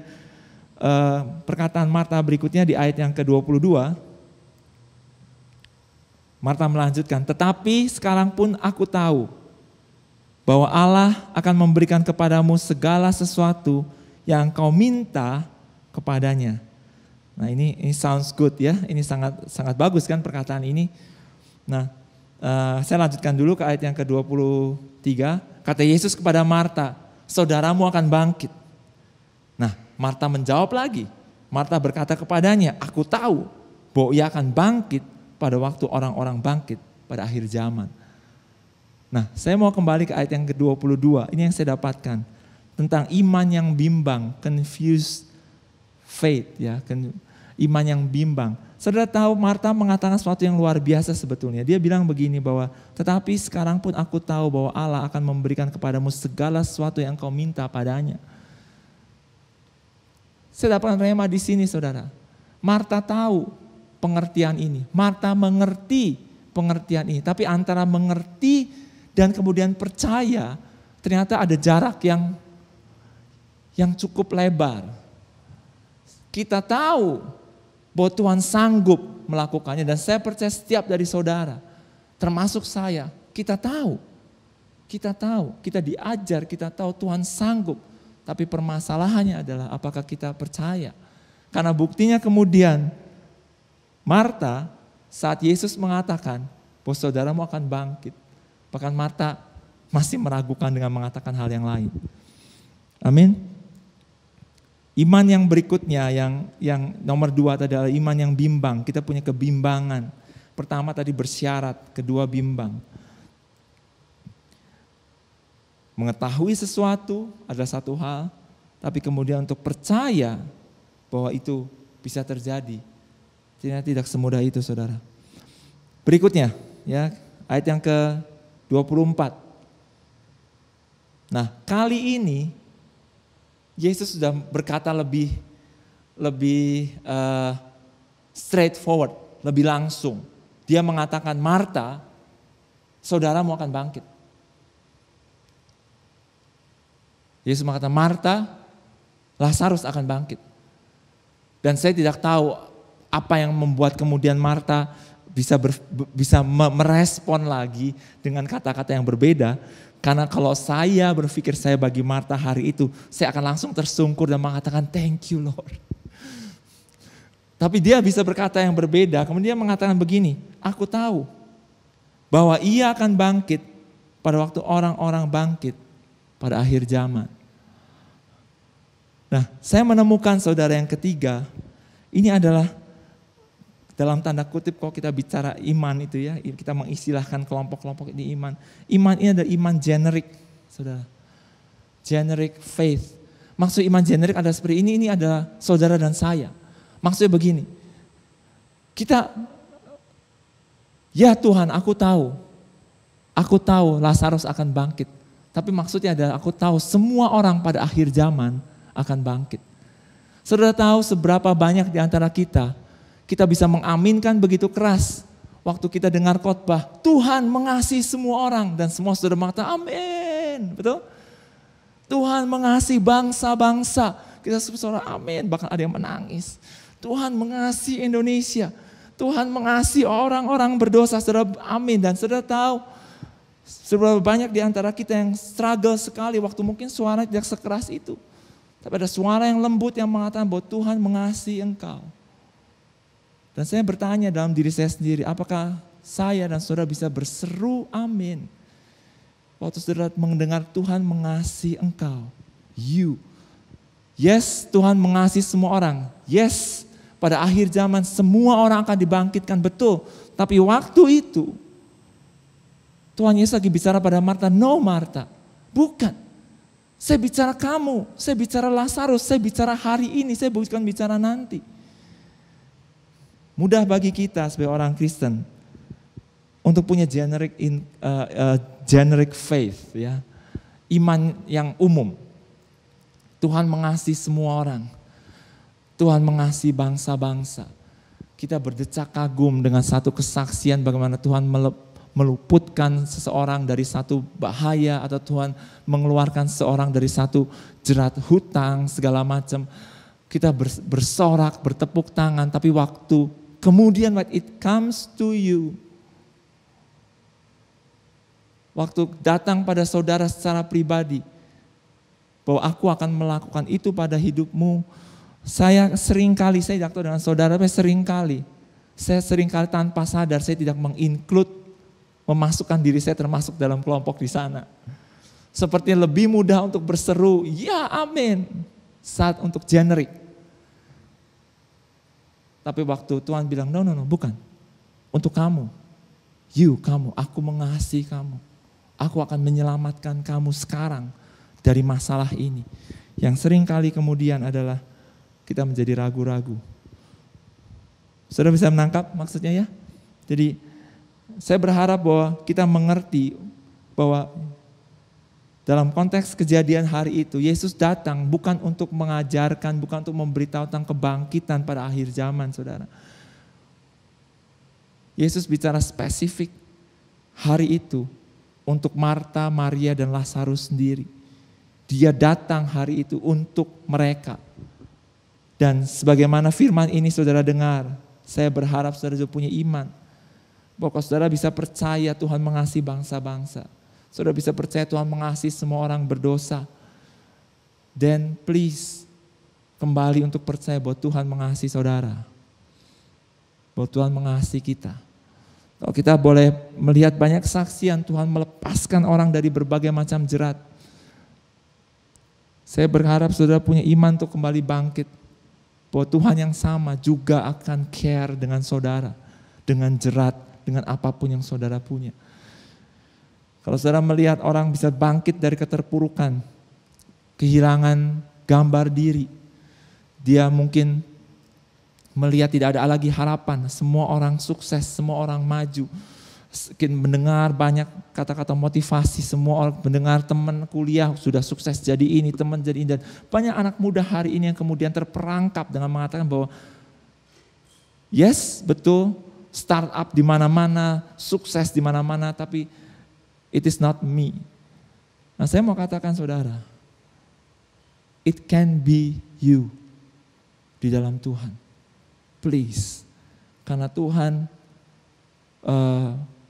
Speaker 2: perkataan Marta berikutnya di ayat yang ke-22. Marta melanjutkan, tetapi sekarang pun aku tahu bahwa Allah akan memberikan kepadamu segala sesuatu yang engkau minta kepadanya. Nah ini sounds good ya, ini sangat bagus kan perkataan ini. Nah saya lanjutkan dulu ke ayat yang ke-23. Kata Yesus kepada Marta, saudaramu akan bangkit. Nah Marta menjawab lagi. Marta berkata kepadanya, aku tahu bahwa ia akan bangkit pada waktu orang-orang bangkit pada akhir zaman. Nah saya mau kembali ke ayat yang ke-22. Ini yang saya dapatkan. Tentang iman yang bimbang, confused faith ya, iman yang bimbang. Saudara tahu Marta mengatakan sesuatu yang luar biasa sebetulnya. Dia bilang begini bahwa, tetapi sekarang pun aku tahu bahwa Allah akan memberikan kepadamu segala sesuatu yang kau minta padanya. Saya dapat rema di sini saudara. Marta tahu pengertian ini. Marta mengerti pengertian ini. Tapi antara mengerti dan kemudian percaya, ternyata ada jarak yang cukup lebar. Kita tahu bahwa Tuhan sanggup melakukannya, dan saya percaya setiap dari saudara, termasuk saya, kita tahu, kita diajar, kita tahu Tuhan sanggup, tapi permasalahannya adalah apakah kita percaya. Karena buktinya kemudian Marta saat Yesus mengatakan bahwa saudaramu akan bangkit, bahkan Marta masih meragukan dengan mengatakan hal yang lain. Amin. Iman yang berikutnya yang nomor 2 tadi adalah iman yang bimbang. Kita punya kebimbangan. Pertama tadi bersyarat, kedua bimbang. Mengetahui sesuatu adalah satu hal, tapi kemudian untuk percaya bahwa itu bisa terjadi, ternyata tidak semudah itu saudara. Berikutnya ya, ayat yang ke-24. Nah kali ini Yesus sudah berkata lebih straightforward, lebih langsung. Dia mengatakan, Marta, saudaramu akan bangkit. Yesus mengatakan, Marta, Lazarus akan bangkit. Dan saya tidak tahu apa yang membuat kemudian Marta bisa merespon lagi dengan kata-kata yang berbeda. Karena kalau saya berpikir saya bagi Marta hari itu, saya akan langsung tersungkur dan mengatakan thank you Lord. Tapi dia bisa berkata yang berbeda, kemudian dia mengatakan begini, aku tahu bahwa ia akan bangkit pada waktu orang-orang bangkit pada akhir zaman. Nah, saya menemukan saudara yang ketiga, ini adalah dalam tanda kutip kalau kita bicara iman itu ya, kita mengistilahkan kelompok-kelompok ini iman. Iman ini adalah iman generik, saudara. Generic faith. Maksud iman generik adalah seperti ini adalah saudara dan saya. Maksudnya begini, ya Tuhan aku tahu Lazarus akan bangkit. Tapi maksudnya adalah aku tahu semua orang pada akhir zaman akan bangkit. Saudara tahu seberapa banyak di antara kita bisa mengaminkan begitu keras waktu kita dengar khotbah, Tuhan mengasihi semua orang, dan semua saudara mengatakan amin, betul? Tuhan mengasihi bangsa-bangsa, kita suara amin, bahkan ada yang menangis. Tuhan mengasihi Indonesia, Tuhan mengasihi orang-orang berdosa, saudara amin. Dan saudara tahu seberapa banyak di antara kita yang struggle sekali waktu mungkin suara tidak sekeras itu. Tapi ada suara yang lembut yang mengatakan bahwa Tuhan mengasihi engkau. Dan saya bertanya dalam diri saya sendiri, apakah saya dan saudara bisa berseru amin waktu saudara mendengar Tuhan mengasihi engkau. You. Yes, Tuhan mengasihi semua orang. Yes, pada akhir zaman semua orang akan dibangkitkan, betul. Tapi waktu itu Tuhan Yesus lagi bicara pada Marta, no Marta, bukan. Saya bicara kamu, saya bicara Lazarus, saya bicara hari ini, saya bukan bicara nanti. Mudah bagi kita sebagai orang Kristen untuk punya generic faith, ya, iman yang umum. Tuhan mengasihi semua orang, Tuhan mengasihi bangsa-bangsa. Kita berdecak kagum dengan satu kesaksian bagaimana Tuhan meluputkan seseorang dari satu bahaya, atau Tuhan mengeluarkan seseorang dari satu jerat hutang segala macam. Kita bersorak, bertepuk tangan, tapi waktu kemudian when it comes to you, waktu datang pada saudara secara pribadi, bahwa aku akan melakukan itu pada hidupmu, saya seringkali dengan saudara, saya seringkali tanpa sadar, saya tidak memasukkan diri saya termasuk dalam kelompok di sana. Sepertinya lebih mudah untuk berseru, ya amin, saat untuk generik. Tapi waktu Tuhan bilang, no, bukan. Untuk kamu, kamu, aku mengasihi kamu. Aku akan menyelamatkan kamu sekarang dari masalah ini. Yang seringkali kemudian adalah kita menjadi ragu-ragu. Saudara bisa menangkap maksudnya ya? Jadi saya berharap bahwa kita mengerti bahwa dalam konteks kejadian hari itu, Yesus datang bukan untuk mengajarkan, bukan untuk memberitahu tentang kebangkitan pada akhir zaman, saudara. Yesus bicara spesifik hari itu untuk Marta, Maria, dan Lazarus sendiri. Dia datang hari itu untuk mereka. Dan sebagaimana firman ini saudara dengar, saya berharap saudara juga punya iman. Bahwa saudara bisa percaya Tuhan mengasihi bangsa-bangsa. Saudara bisa percaya Tuhan mengasihi semua orang berdosa. Then please kembali untuk percaya bahwa Tuhan mengasihi saudara. Bahwa Tuhan mengasihi kita. Kalau kita boleh melihat banyak kesaksian Tuhan melepaskan orang dari berbagai macam jerat. Saya berharap saudara punya iman untuk kembali bangkit. Bahwa Tuhan yang sama juga akan care dengan saudara. Dengan jerat, dengan apapun yang saudara punya. Kalau saudara melihat orang bisa bangkit dari keterpurukan, kehilangan gambar diri, dia mungkin melihat tidak ada lagi harapan, semua orang sukses, semua orang maju, mendengar banyak kata-kata motivasi, semua orang mendengar teman kuliah sudah sukses jadi ini, teman jadi ini, dan banyak anak muda hari ini yang kemudian terperangkap dengan mengatakan bahwa yes betul startup di mana-mana, sukses di mana-mana, tapi it is not me. Nah saya mau katakan saudara, it can be you di dalam Tuhan. Please. Karena Tuhan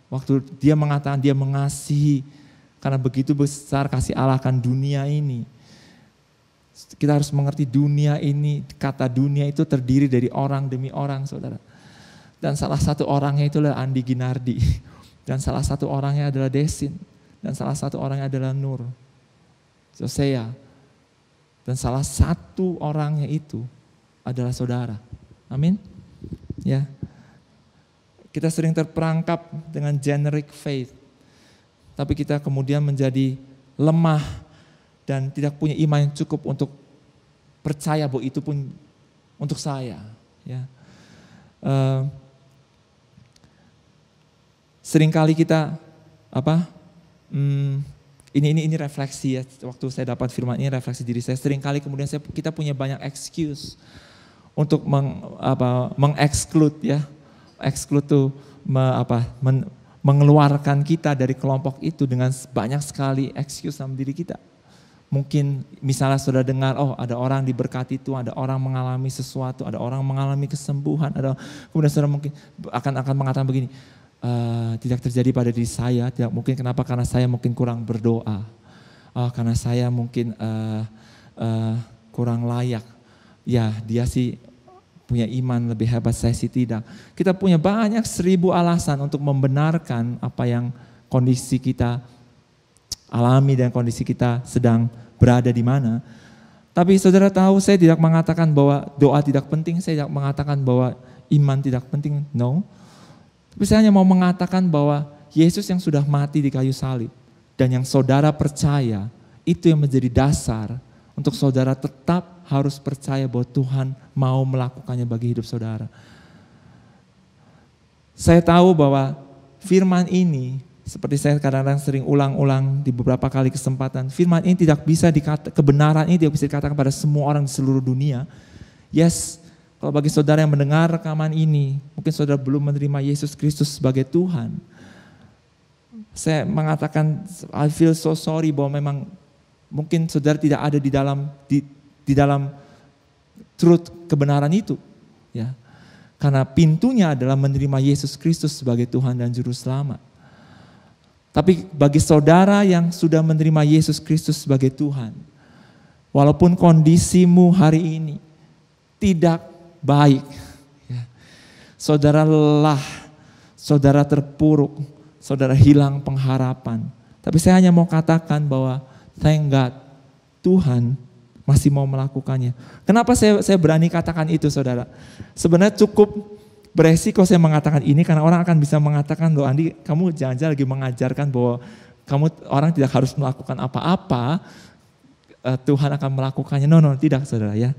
Speaker 2: waktu dia mengatakan dia mengasihi, karena begitu besar kasih Allah akan dunia ini. Kita harus mengerti dunia ini, kata dunia itu terdiri dari orang demi orang saudara. Dan salah satu orangnya itulah Andi Ginardi. Dan salah satu orangnya adalah Desin. Dan salah satu orangnya adalah Nur. Josea. Dan salah satu orangnya itu adalah saudara. Amin. Ya. Kita sering terperangkap dengan generic faith. Tapi kita kemudian menjadi lemah dan tidak punya iman yang cukup untuk percaya bahwa itu pun untuk saya. Ya. Seringkali kita Ini refleksi ya, waktu saya dapat firman ini refleksi diri saya. Seringkali kemudian kita punya banyak excuse untuk mengeksklud ya. Exclude tuh mengeluarkan kita dari kelompok itu dengan banyak sekali excuse dalam diri kita. Mungkin misalnya saudara dengar, oh ada orang diberkati Tuhan, ada orang mengalami sesuatu, ada orang mengalami kesembuhan, kemudian saudara mungkin akan mengatakan begini, tidak terjadi pada diri saya, tidak mungkin kenapa, karena saya mungkin kurang berdoa, karena saya mungkin kurang layak, ya dia sih punya iman lebih hebat, saya sih tidak. Kita punya banyak 1000 alasan untuk membenarkan apa yang kondisi kita alami dan kondisi kita sedang berada di mana. Tapi saudara tahu, saya tidak mengatakan bahwa doa tidak penting, saya tidak mengatakan bahwa iman tidak penting, no. Tapi saya hanya mau mengatakan bahwa Yesus yang sudah mati di kayu salib dan yang saudara percaya, itu yang menjadi dasar untuk saudara tetap harus percaya bahwa Tuhan mau melakukannya bagi hidup saudara. Saya tahu bahwa firman ini, seperti saya kadang-kadang sering ulang-ulang di beberapa kali kesempatan, firman ini tidak bisa kebenaran ini tidak bisa dikatakan pada semua orang di seluruh dunia. Yes, kalau bagi saudara yang mendengar rekaman ini, mungkin saudara belum menerima Yesus Kristus sebagai Tuhan. Saya mengatakan, I feel so sorry bahwa memang mungkin saudara tidak ada di dalam truth kebenaran itu, ya. Karena pintunya adalah menerima Yesus Kristus sebagai Tuhan dan Juru Selamat. Tapi bagi saudara yang sudah menerima Yesus Kristus sebagai Tuhan, walaupun kondisimu hari ini tidak baik, ya, saudara lelah, saudara terpuruk, saudara hilang pengharapan. Tapi saya hanya mau katakan bahwa thank God, Tuhan masih mau melakukannya. Kenapa saya berani katakan itu, saudara? Sebenarnya cukup beresiko saya mengatakan ini karena orang akan bisa mengatakan, loh Andi, kamu jangan-jangan lagi mengajarkan bahwa orang tidak harus melakukan apa-apa, Tuhan akan melakukannya. No, tidak saudara ya.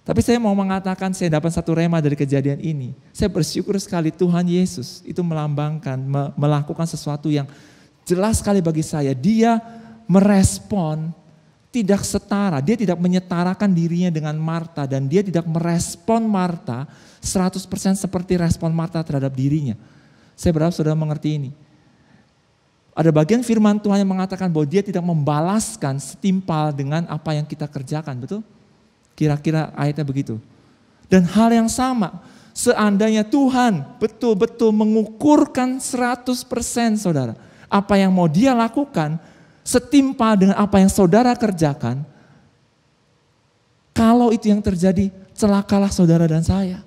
Speaker 2: Tapi saya mau mengatakan, saya dapat satu rema dari kejadian ini. Saya bersyukur sekali Tuhan Yesus itu melambangkan, melakukan sesuatu yang jelas sekali bagi saya. Dia merespon tidak setara, dia tidak menyetarakan dirinya dengan Marta dan dia tidak merespon Marta 100% seperti respon Marta terhadap dirinya. Saya berharap saudara mengerti ini. Ada bagian firman Tuhan yang mengatakan bahwa dia tidak membalaskan setimpal dengan apa yang kita kerjakan, betul? Kira-kira ayatnya begitu. Dan hal yang sama, seandainya Tuhan betul-betul mengukurkan 100% saudara, apa yang mau dia lakukan setimpal dengan apa yang saudara kerjakan, kalau itu yang terjadi, celakalah saudara dan saya.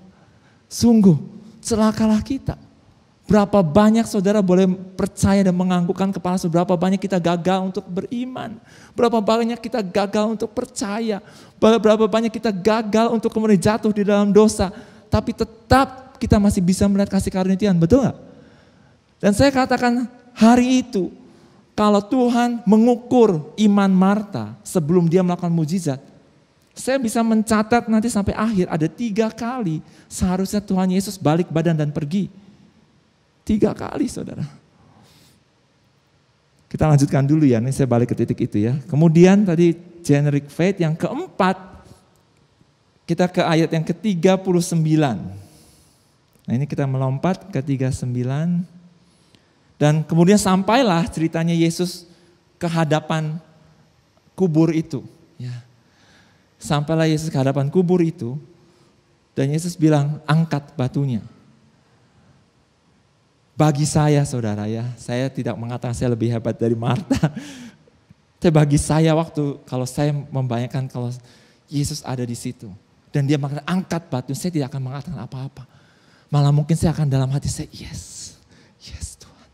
Speaker 2: Sungguh, celakalah kita. Berapa banyak saudara boleh percaya dan menganggukkan kepala, berapa banyak kita gagal untuk beriman. Berapa banyak kita gagal untuk percaya. Berapa banyak kita gagal untuk kemudian jatuh di dalam dosa. Tapi tetap kita masih bisa melihat kasih karunia Tuhan, betul gak? Dan saya katakan hari itu, kalau Tuhan mengukur iman Marta sebelum dia melakukan mujizat, saya bisa mencatat nanti sampai akhir ada 3 kali seharusnya Tuhan Yesus balik badan dan pergi. 3 kali saudara. Kita lanjutkan dulu ya, ini saya balik ke titik itu ya. Kemudian tadi generic faith yang keempat, kita ke ayat yang ke-39. Nah ini kita melompat ke 39. Dan kemudian sampailah ceritanya Yesus ke hadapan kubur itu. Ya. Sampailah Yesus ke hadapan kubur itu. Dan Yesus bilang, angkat batunya. Bagi saya saudara ya, saya tidak mengatakan saya lebih hebat dari Marta. Tapi bagi saya kalau saya membayangkan kalau Yesus ada di situ. Dan dia mengatakan angkat batu, saya tidak akan mengatakan apa-apa. Malah mungkin saya akan dalam hati saya, yes Tuhan.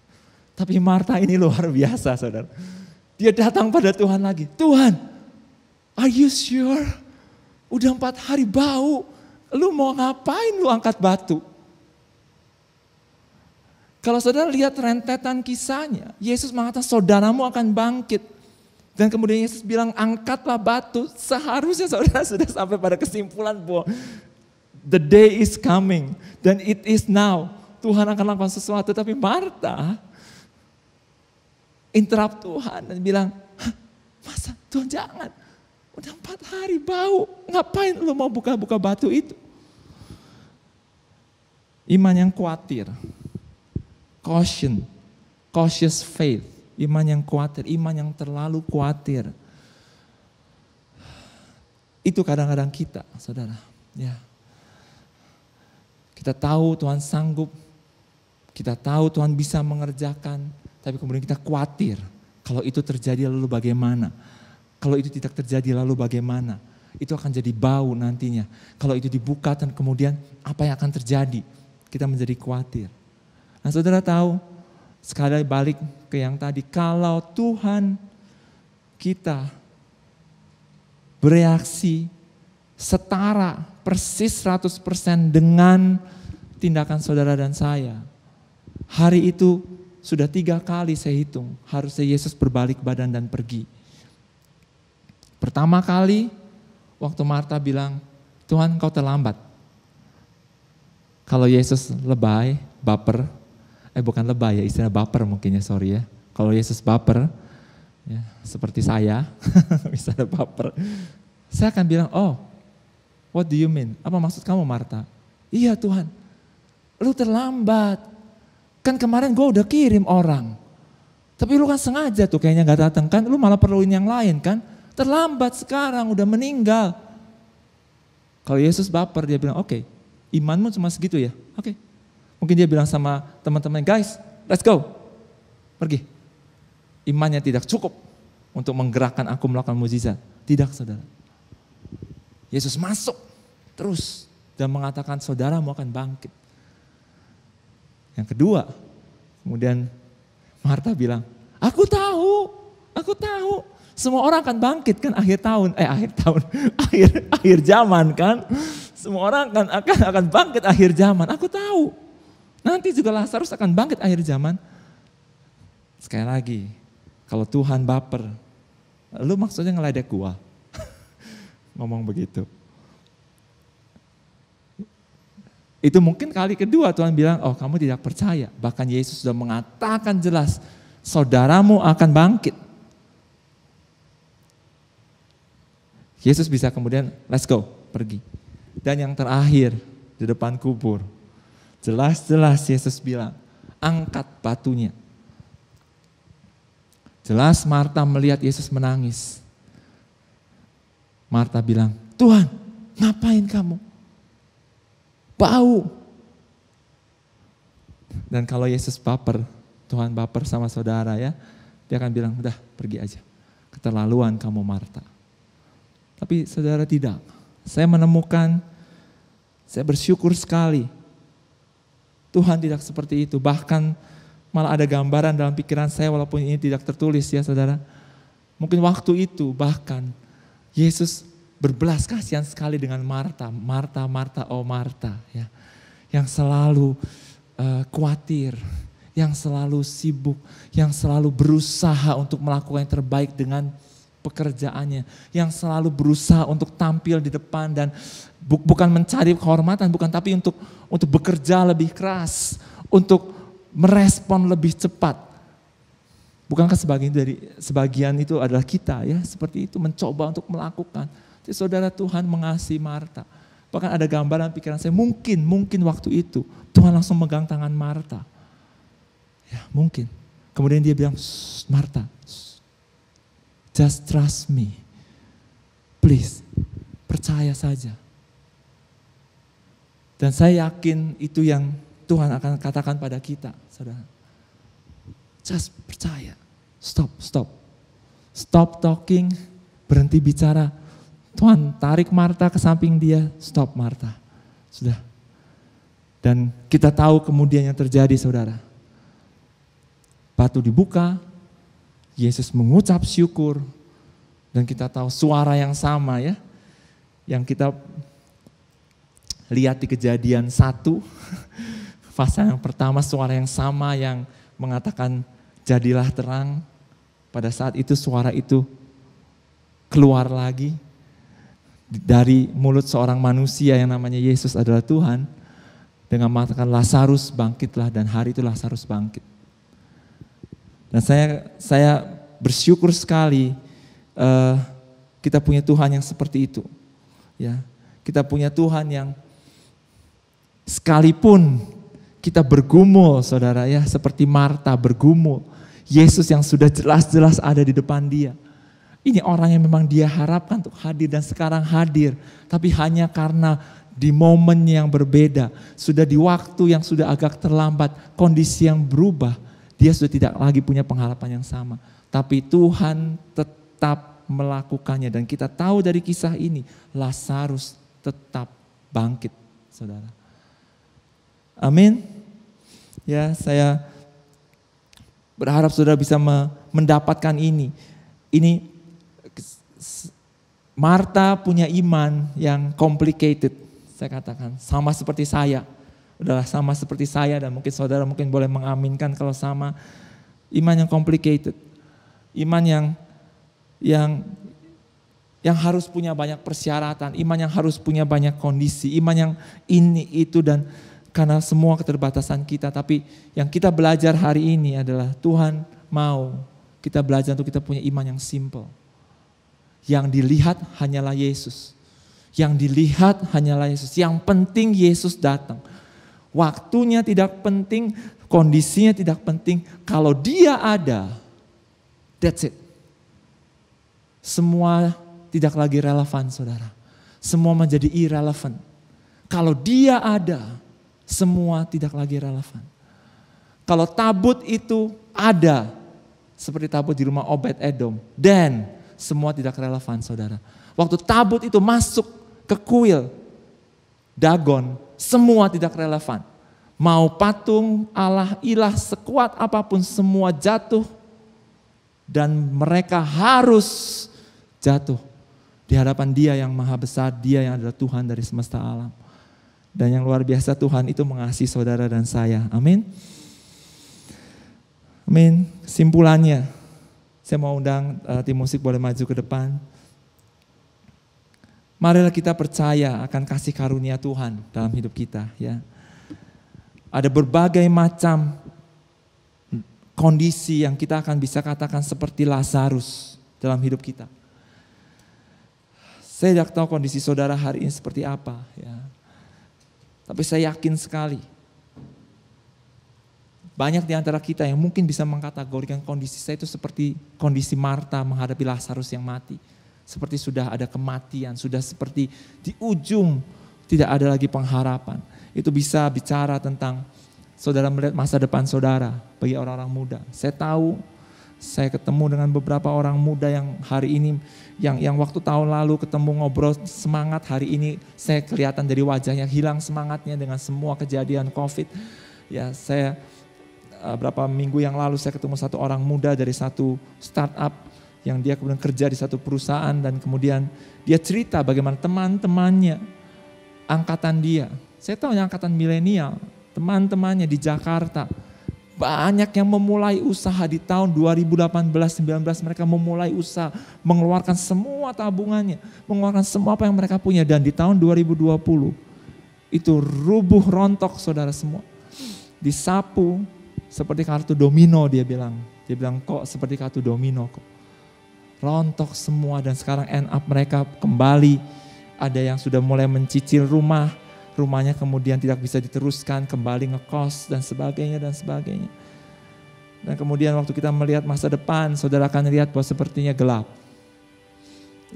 Speaker 2: Tapi Marta ini luar biasa saudara. Dia datang pada Tuhan lagi. Tuhan, are you sure? Udah 4 hari bau. Lu mau ngapain lu angkat batu? Kalau saudara lihat rentetan kisahnya, Yesus mengatakan saudaramu akan bangkit. Dan kemudian Yesus bilang angkatlah batu. Seharusnya saudara sudah sampai pada kesimpulan bahwa the day is coming. Dan it is now. Tuhan akan lakukan sesuatu. Tapi Marta interrupt Tuhan dan bilang, Masa Tuhan jangan. Udah 4 hari bau. Ngapain lu mau buka-buka batu itu? Iman yang khawatir. Cautious faith. Iman yang khawatir. Iman yang terlalu khawatir. Itu kadang-kadang kita, saudara. Ya. Kita tahu Tuhan sanggup. Kita tahu Tuhan bisa mengerjakan. Tapi kemudian kita khawatir. Kalau itu terjadi lalu bagaimana? Kalau itu tidak terjadi lalu bagaimana? Itu akan jadi bau nantinya. Kalau itu dibuka dan kemudian apa yang akan terjadi? Kita menjadi khawatir. Nah saudara tahu, sekali balik ke yang tadi. Kalau Tuhan kita bereaksi setara persis 100% dengan tindakan saudara dan saya. Hari itu sudah 3 kali saya hitung, harusnya Yesus berbalik badan dan pergi. Pertama kali, waktu Marta bilang, Tuhan kau terlambat. Kalau Yesus lebay, baper, bukan lebay ya, istilah baper mungkin ya, sorry ya. Kalau Yesus baper, ya, seperti saya, misalnya baper, saya akan bilang, oh, what do you mean? Apa maksud kamu Marta? Iya Tuhan, lu terlambat. Kan kemarin gue udah kirim orang. Tapi lu kan sengaja tuh kayaknya gak datang kan. Lu malah perluin yang lain kan. Terlambat sekarang udah meninggal. Kalau Yesus baper dia bilang oke, imanmu cuma segitu ya. Oke. Mungkin dia bilang sama teman-teman, guys let's go. Pergi. Imannya tidak cukup untuk menggerakkan aku melakukan mukjizat. Tidak saudara. Yesus masuk terus dan mengatakan saudaramu akan bangkit. Yang kedua, kemudian Marta bilang, aku tahu, semua orang akan bangkit kan akhir zaman kan, semua orang akan bangkit akhir zaman. Aku tahu, nanti juga Lazarus akan bangkit akhir zaman. Sekali lagi, kalau Tuhan baper, lu maksudnya ngeledek gua, ngomong begitu. Itu mungkin kali kedua Tuhan bilang, oh kamu tidak percaya. Bahkan Yesus sudah mengatakan jelas, saudaramu akan bangkit. Yesus bisa kemudian, let's go, pergi. Dan yang terakhir, di depan kubur, jelas-jelas Yesus bilang, angkat batunya. Jelas Marta melihat Yesus menangis. Marta bilang, Tuhan ngapain kamu? Bau. Dan kalau Yesus baper, Tuhan baper sama saudara ya, dia akan bilang, udah pergi aja. Keterlaluan kamu Marta. Tapi saudara tidak. Saya menemukan, saya bersyukur sekali. Tuhan tidak seperti itu. Bahkan malah ada gambaran dalam pikiran saya walaupun ini tidak tertulis ya saudara. Mungkin waktu itu bahkan Yesus berbelas kasihan sekali dengan Marta, oh Marta ya, yang selalu khawatir, yang selalu sibuk, yang selalu berusaha untuk melakukan yang terbaik dengan pekerjaannya, yang selalu berusaha untuk tampil di depan dan bukan mencari kehormatan, bukan, tapi untuk bekerja lebih keras, untuk merespon lebih cepat. Bukankah sebagian itu adalah kita ya, seperti itu mencoba untuk melakukan. Jadi saudara, Tuhan mengasihi Marta. Bahkan ada gambaran pikiran saya, mungkin waktu itu Tuhan langsung megang tangan Marta. Ya mungkin. Kemudian dia bilang, Marta, just trust me. Please, percaya saja. Dan saya yakin itu yang Tuhan akan katakan pada kita, saudara. Just percaya. Stop talking, berhenti bicara. Tuhan tarik Marta ke samping dia, stop Marta. Sudah. Dan kita tahu kemudian yang terjadi saudara. Batu dibuka, Yesus mengucap syukur, dan kita tahu suara yang sama ya, yang kita lihat di Kejadian 1, pasal yang pertama suara yang sama yang mengatakan jadilah terang. Pada saat itu suara itu keluar lagi. Dari mulut seorang manusia yang namanya Yesus adalah Tuhan, dengan mengatakan Lazarus bangkitlah, dan hari itu Lazarus bangkit. Dan saya bersyukur sekali kita punya Tuhan yang seperti itu. Ya, kita punya Tuhan yang sekalipun kita bergumul, saudara ya, seperti Marta bergumul, Yesus yang sudah jelas-jelas ada di depan dia. Ini orang yang memang dia harapkan untuk hadir dan sekarang hadir. Tapi hanya karena di momen yang berbeda, sudah di waktu yang sudah agak terlambat, kondisi yang berubah, dia sudah tidak lagi punya pengharapan yang sama. Tapi Tuhan tetap melakukannya. Dan kita tahu dari kisah ini, Lazarus tetap bangkit, saudara. Amin. Ya, saya berharap saudara bisa mendapatkan ini. Ini Marta punya iman yang complicated, saya katakan. Sama seperti saya. Udahlah, sama seperti saya, dan mungkin saudara mungkin boleh mengaminkan kalau sama. Iman yang complicated. Iman yang harus punya banyak persyaratan. Iman yang harus punya banyak kondisi. Iman yang ini, itu, dan karena semua keterbatasan kita. Tapi yang kita belajar hari ini adalah Tuhan mau kita belajar untuk kita punya iman yang simple. Yang dilihat hanyalah Yesus. Yang dilihat hanyalah Yesus. Yang penting Yesus datang. Waktunya tidak penting, kondisinya tidak penting. Kalau dia ada, that's it. Semua tidak lagi relevan, saudara. Semua menjadi irrelevant. Kalau dia ada, semua tidak lagi relevan. Kalau tabut itu ada, seperti tabut di rumah Obed-Edom, dan semua tidak relevan, saudara. Waktu tabut itu masuk ke kuil Dagon, semua tidak relevan. Mau patung Allah ilah sekuat apapun, semua jatuh. Dan mereka harus jatuh di hadapan Dia yang maha besar, Dia yang adalah Tuhan dari semesta alam. Dan yang luar biasa, Tuhan itu mengasihi saudara dan saya. Amin. Amin. Simpulannya, saya mau undang tim musik boleh maju ke depan. Marilah kita percaya akan kasih karunia Tuhan dalam hidup kita. Ya, ada berbagai macam kondisi yang kita akan bisa katakan seperti Lazarus dalam hidup kita. Saya tidak tahu kondisi saudara hari ini seperti apa. Ya. Tapi saya yakin sekali, banyak di antara kita yang mungkin bisa mengkategorikan kondisi saya itu seperti kondisi Marta menghadapi Lazarus yang mati. Seperti sudah ada kematian, sudah seperti di ujung tidak ada lagi pengharapan. Itu bisa bicara tentang saudara melihat masa depan saudara bagi orang-orang muda. Saya tahu, saya ketemu dengan beberapa orang muda yang hari ini, yang waktu tahun lalu ketemu ngobrol semangat, hari ini saya kelihatan dari wajahnya hilang semangatnya dengan semua kejadian COVID. Ya, saya berapa minggu yang lalu saya ketemu satu orang muda dari satu startup yang dia kemudian kerja di satu perusahaan, dan kemudian dia cerita bagaimana teman-temannya, angkatan dia, saya tahu yang angkatan milenial, teman-temannya di Jakarta, banyak yang memulai usaha di tahun 2018-19, mereka memulai usaha, mengeluarkan semua tabungannya, mengeluarkan semua apa yang mereka punya, dan di tahun 2020 itu rubuh rontok, saudara semua. Disapu seperti kartu domino, dia bilang kok seperti kartu domino kok. Rontok semua, dan sekarang end up mereka kembali, ada yang sudah mulai mencicil rumahnya kemudian tidak bisa diteruskan, kembali ngekos dan sebagainya. Dan kemudian waktu kita melihat masa depan, saudara akan lihat bahwa sepertinya gelap.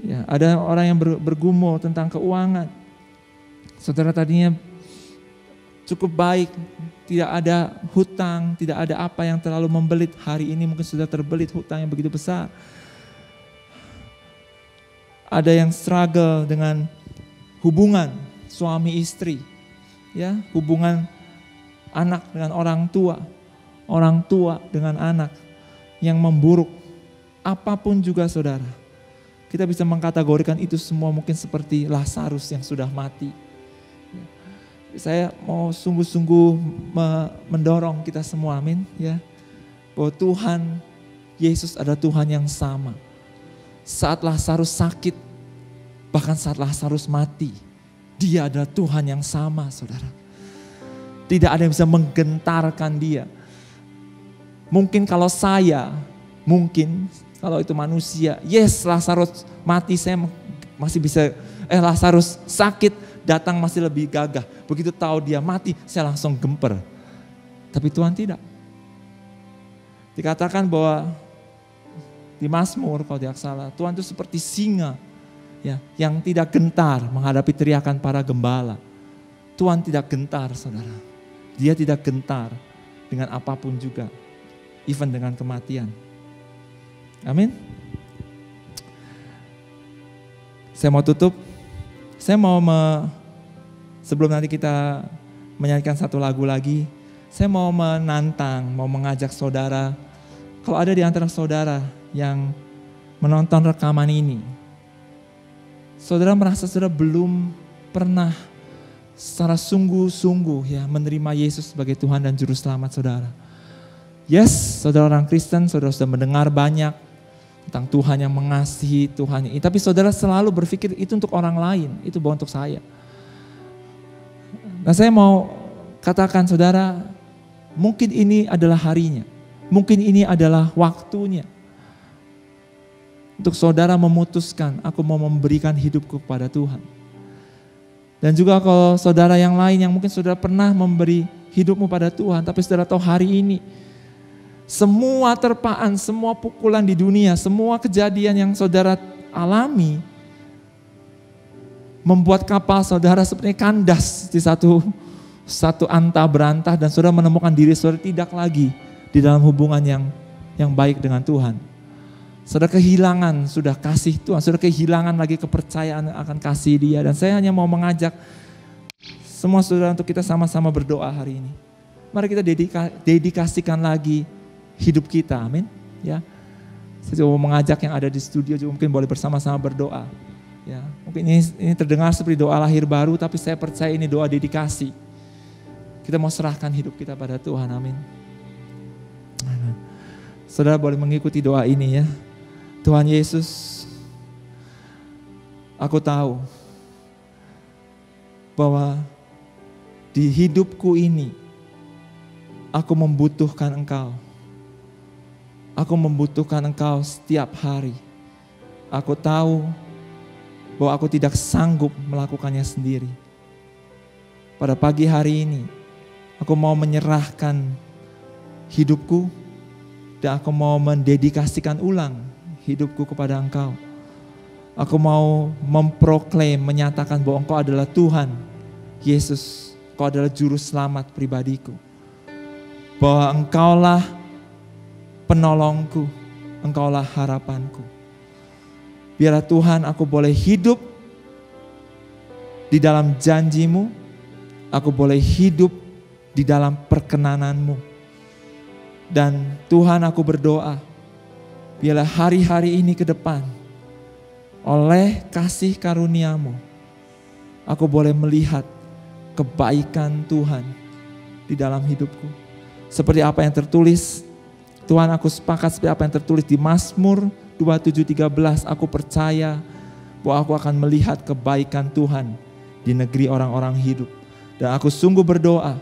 Speaker 2: Ya, ada orang yang bergumul tentang keuangan. Saudara tadinya cukup baik, tidak ada hutang, tidak ada apa yang terlalu membelit. Hari ini mungkin sudah terbelit hutang yang begitu besar. Ada yang struggle dengan hubungan suami istri, ya, hubungan anak dengan orang tua dengan anak yang memburuk. Apapun juga, saudara, kita bisa mengkategorikan itu semua mungkin seperti Lazarus yang sudah mati. Saya mau sungguh-sungguh mendorong kita semua, amin, ya, bahwa Tuhan Yesus adalah Tuhan yang sama. Saat Lazarus sakit, bahkan saat Lazarus mati, Dia adalah Tuhan yang sama, saudara. Tidak ada yang bisa menggentarkan Dia. Mungkin kalau saya Kalau itu manusia, yes, Lazarus mati, saya masih bisa, Lazarus sakit, datang masih lebih gagah. Begitu tahu dia mati, saya langsung gemper. Tapi Tuhan tidak. Dikatakan bahwa di Mazmur, kalau tidak salah, Tuhan itu seperti singa, ya, yang tidak gentar menghadapi teriakan para gembala. Tuhan tidak gentar, saudara. Dia tidak gentar dengan apapun juga, even dengan kematian. Amin. Saya mau tutup. Saya mau sebelum nanti kita menyanyikan satu lagu lagi, saya mau menantang, mau mengajak saudara, kalau ada di antara saudara yang menonton rekaman ini, saudara merasa saudara belum pernah secara sungguh-sungguh ya menerima Yesus sebagai Tuhan dan Juru Selamat saudara. Yes, saudara orang Kristen, saudara sudah mendengar banyak tentang Tuhan yang mengasihi, Tuhan ini. Tapi saudara selalu berpikir itu untuk orang lain, itu bukan untuk saya. Nah, saya mau katakan saudara, mungkin ini adalah harinya. Mungkin ini adalah waktunya. Untuk saudara memutuskan, aku mau memberikan hidupku kepada Tuhan. Dan juga kalau saudara yang lain yang mungkin saudara pernah memberi hidupmu pada Tuhan, tapi saudara tahu hari ini, semua terpaan, semua pukulan di dunia, semua kejadian yang saudara alami, membuat kapal saudara seperti kandas di satu antah berantah, dan saudara menemukan diri saudara tidak lagi di dalam hubungan yang baik dengan Tuhan. Saudara kehilangan sudah kasih Tuhan, saudara kehilangan lagi kepercayaan akan kasih Dia. Dan saya hanya mau mengajak semua saudara untuk kita sama-sama berdoa hari ini. Mari kita dedikasikan lagi hidup kita, amin. Ya, saya mau mengajak yang ada di studio juga mungkin boleh bersama-sama berdoa. Ya, mungkin ini terdengar seperti doa lahir baru, tapi saya percaya ini doa dedikasi. Kita mau serahkan hidup kita pada Tuhan, amin. Saudara boleh mengikuti doa ini ya. Tuhan Yesus, aku tahu bahwa di hidupku ini aku membutuhkan Engkau. Aku membutuhkan Engkau setiap hari. Aku tahu bahwa aku tidak sanggup melakukannya sendiri. Pada pagi hari ini, aku mau menyerahkan hidupku dan aku mau mendedikasikan ulang hidupku kepada Engkau. Aku mau memproklaim, menyatakan bahwa Engkau adalah Tuhan Yesus. Engkau adalah Juru Selamat pribadiku. Bahwa Engkaulah penolongku, Engkaulah harapanku. Biarlah Tuhan aku boleh hidup di dalam janji-Mu, aku boleh hidup di dalam perkenanan-Mu. Dan Tuhan aku berdoa, biarlah hari-hari ini ke depan, oleh kasih karunia-Mu, aku boleh melihat kebaikan Tuhan di dalam hidupku. Seperti apa yang tertulis, Tuhan aku sepakat seperti apa yang tertulis di Mazmur 27:13, aku percaya bahwa aku akan melihat kebaikan Tuhan di negeri orang-orang hidup. Dan aku sungguh berdoa,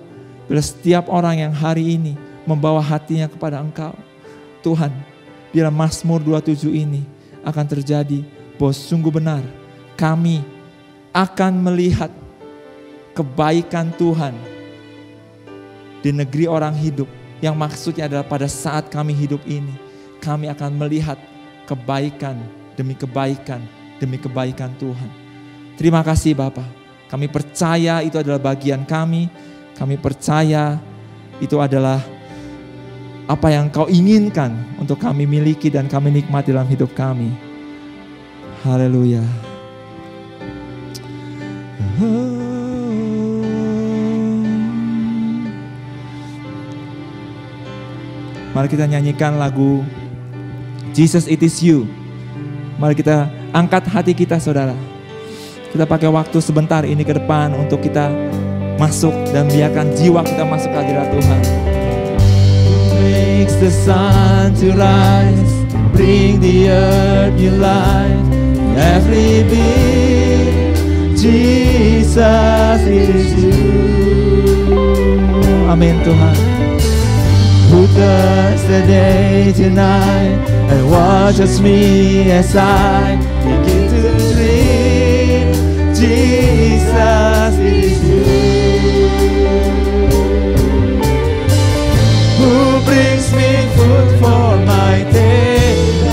Speaker 2: bila setiap orang yang hari ini membawa hatinya kepada Engkau, Tuhan, biar Mazmur 27 ini akan terjadi, bahwa sungguh benar kami akan melihat kebaikan Tuhan di negeri orang hidup. Yang maksudnya adalah pada saat kami hidup ini, kami akan melihat kebaikan demi kebaikan demi kebaikan Tuhan. Terima kasih Bapa. Kami percaya itu adalah bagian kami. Kami percaya itu adalah apa yang Kau inginkan untuk kami miliki dan kami nikmati dalam hidup kami. Haleluya. Mari kita nyanyikan lagu Jesus It Is You. Mari kita angkat hati kita saudara. Kita pakai waktu sebentar ini ke depan untuk kita masuk dan biarkan jiwa kita masuk ke hadirat Tuhan. Makes the sun to rise, bring the earth new life, every being, Jesus it is you. Amin Tuhan. Who thirst the day to night, and watch as me as I begin to dream. Jesus, it is you who brings me food for my table.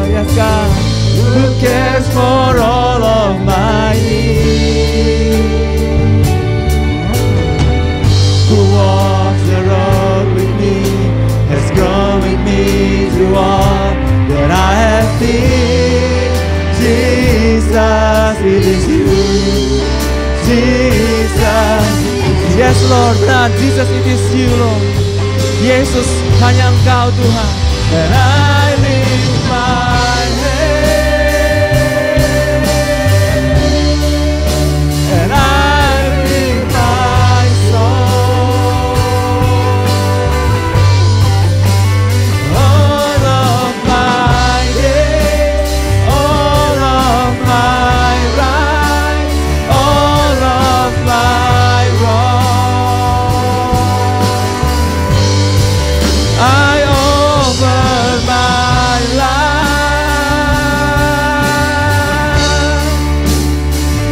Speaker 2: Yes, God, who cares for all of my needs, who walks the road with me, has gone with me through all that I have seen. Jesus, it is you. Jesus, yes Lord, benar, Jesus, it is you Lord. Yesus, hanya Engkau Tuhan. And I lift my head, and I lift my soul. All of my days, all of my rights, all of my wrongs, I offer my life,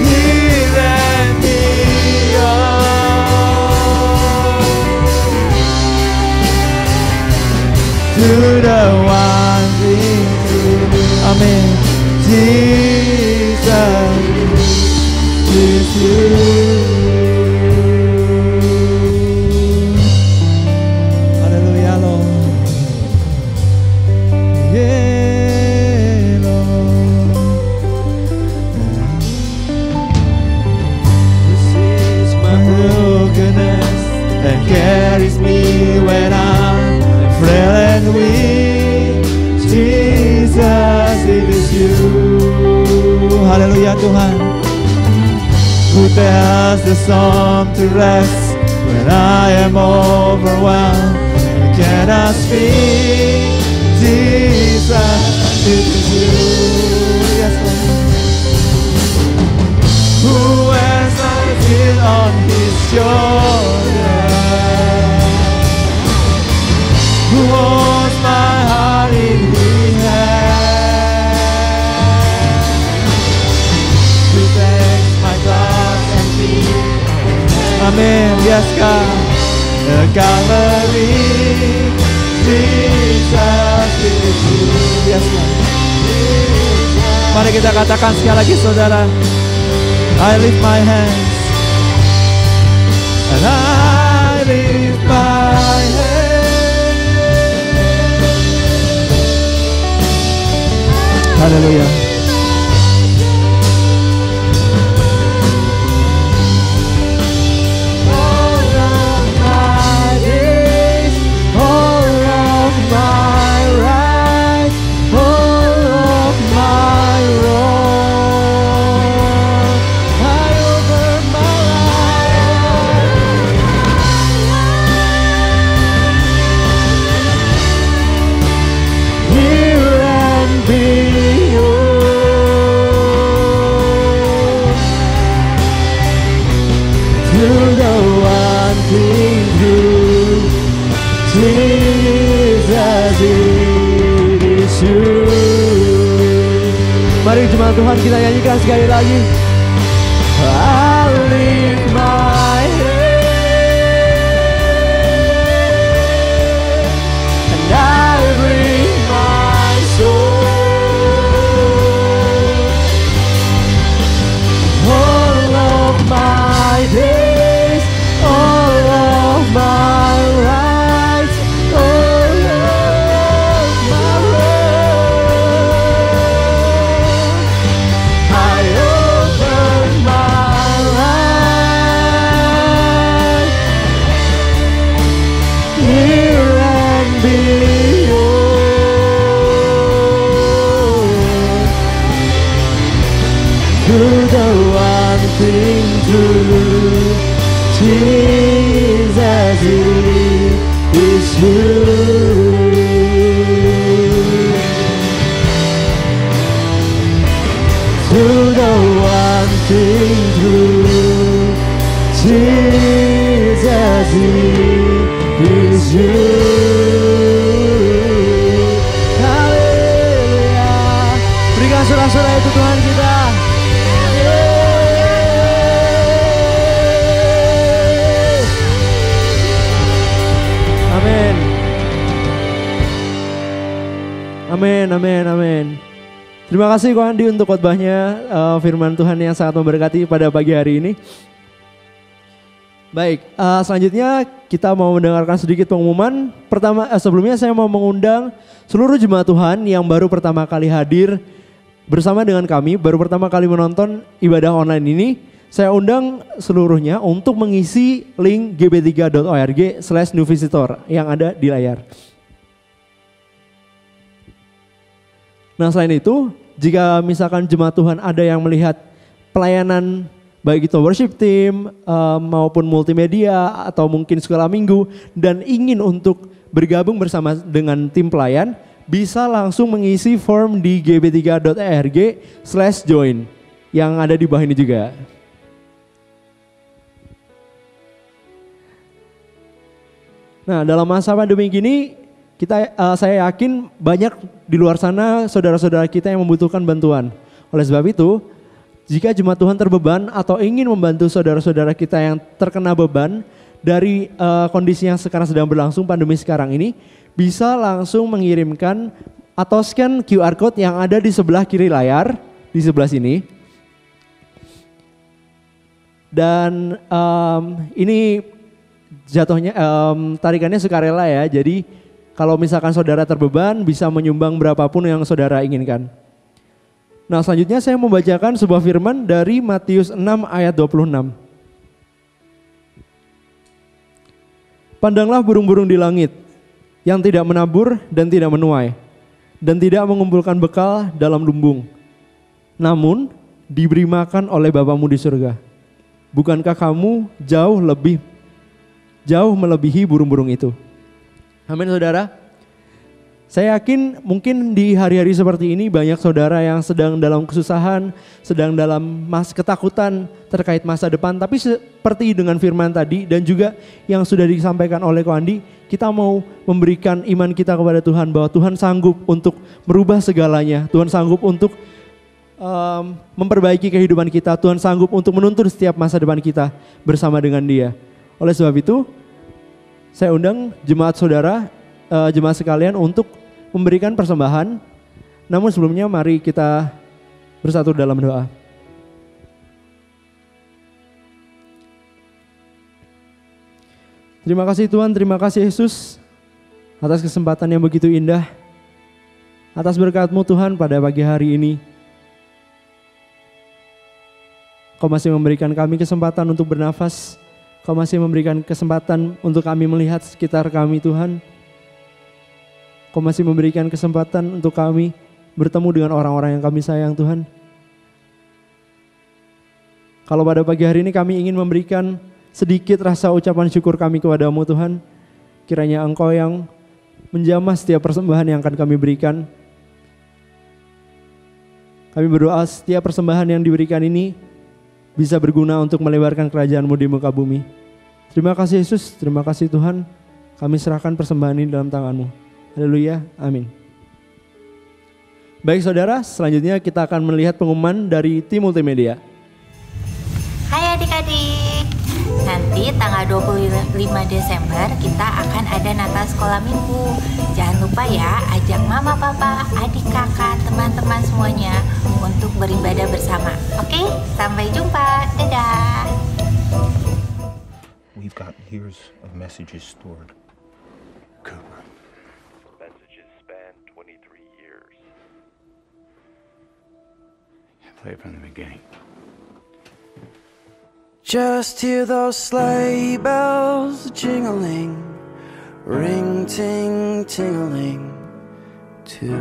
Speaker 2: here and beyond, to the one thing true. Amen. Jesus is you. Hallelujah, Lord. Yeah, Lord. This is my brokenness that carries me when I'm frail and weak. Jesus, it is you. Haleluya Tuhan. Who tells the storm to rest when I am overwhelmed and cannot speak. Jesus, it is you. Yes, Lord. Who wears my guilt on his shoulder, who holds my heart in his hand, who takes my thoughts and fears. Amen. Yes, God. The Calvary, Jesus is you. Yes, God. Mari kita katakan sekali lagi, saudara. I lift my hands, and I lift my hands. Haleluya. All of my days, all of my rights, all of my wrongs, I offer my life, here and beyond, to the one thing true. Jesus, it is you. Mari jemaat Tuhan kita nyanyikan sekali lagi. I lift my head, and I bring my soul. All of my days, all of my rights, all of my wrongs, I offer my life, here and beyond, to the one thing true. Jesus, it is you. To the one thing true. Jesus, it
Speaker 1: Amin, amin, amin. Terima kasih Ko Andi untuk khotbahnya, firman Tuhan yang sangat memberkati pada pagi hari ini. Baik, selanjutnya kita mau mendengarkan sedikit pengumuman. Sebelumnya saya mau mengundang seluruh jemaat Tuhan yang baru pertama kali hadir bersama dengan kami, baru pertama kali menonton ibadah online ini. Saya undang seluruhnya untuk mengisi link gb3.org/new visitor yang ada di layar. Nah, selain itu, jika misalkan jemaat Tuhan ada yang melihat pelayanan baik itu worship team maupun multimedia atau mungkin sekolah minggu dan ingin untuk bergabung bersama dengan tim pelayan, bisa langsung mengisi form di gb3.org/join yang ada di bawah ini juga. Nah, dalam masa pandemi gini, saya yakin banyak di luar sana saudara-saudara kita yang membutuhkan bantuan. Oleh sebab itu, jika jemaat Tuhan terbeban atau ingin membantu saudara-saudara kita yang terkena beban dari kondisi yang sekarang sedang berlangsung pandemi sekarang ini, bisa langsung mengirimkan atau scan QR code yang ada di sebelah kiri layar, di sebelah sini. Dan ini jatuhnya tarikannya sukarela ya, jadi kalau misalkan saudara terbeban bisa menyumbang berapapun yang saudara inginkan. Nah, selanjutnya saya membacakan sebuah firman dari Matius 6 ayat 26. Pandanglah burung-burung di langit yang tidak menabur dan tidak menuai dan tidak mengumpulkan bekal dalam lumbung, namun diberi makan oleh Bapamu di surga. Bukankah kamu jauh melebihi burung-burung itu? Amin, saudara. Saya yakin mungkin di hari-hari seperti ini banyak saudara yang sedang dalam kesusahan, sedang dalam ketakutan terkait masa depan. Tapi seperti dengan firman tadi dan juga yang sudah disampaikan oleh Ko Andi, kita mau memberikan iman kita kepada Tuhan bahwa Tuhan sanggup untuk merubah segalanya. Tuhan sanggup untuk memperbaiki kehidupan kita. Tuhan sanggup untuk menuntun setiap masa depan kita bersama dengan Dia. Oleh sebab itu, saya undang jemaat saudara, jemaat sekalian untuk memberikan persembahan. Namun sebelumnya mari kita bersatu dalam doa. Terima kasih Tuhan, terima kasih Yesus atas kesempatan yang begitu indah, atas berkat-Mu Tuhan pada pagi hari ini. Kau masih memberikan kami kesempatan untuk bernafas, Kau masih memberikan kesempatan untuk kami melihat sekitar kami Tuhan. Kau masih memberikan kesempatan untuk kami bertemu dengan orang-orang yang kami sayang Tuhan. Kalau pada pagi hari ini kami ingin memberikan sedikit rasa ucapan syukur kami kepada-Mu Tuhan, kiranya Engkau yang menjamah setiap persembahan yang akan kami berikan. Kami berdoa setiap persembahan yang diberikan ini bisa berguna untuk melebarkan kerajaan-Mu di muka bumi. Terima kasih Yesus, terima kasih Tuhan. Kami serahkan persembahan ini dalam tangan-Mu. Haleluya, amin. Baik saudara, selanjutnya kita akan melihat pengumuman dari tim multimedia.
Speaker 3: Hai adik-adik, nanti tanggal 25 Desember kita akan ada Natal Sekolah Minggu. Jangan lupa ya, ajak mama, papa, adik, kakak, teman-teman semuanya untuk beribadah bersama. Oke, sampai jumpa, dadah.
Speaker 4: We've got years of messages stored. Cooper.
Speaker 5: Messages span 23 years.
Speaker 4: Play it from the beginning.
Speaker 6: Just hear those sleigh bells jingling, ring ting tingling too.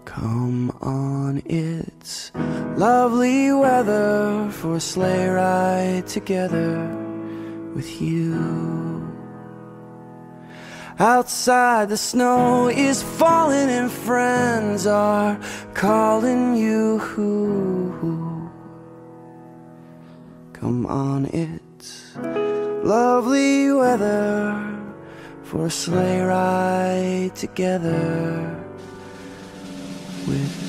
Speaker 6: Come on, it's lovely weather for a sleigh ride together with you. Outside the snow is falling and friends are calling you. Come on, it's lovely weather for a sleigh ride together with you.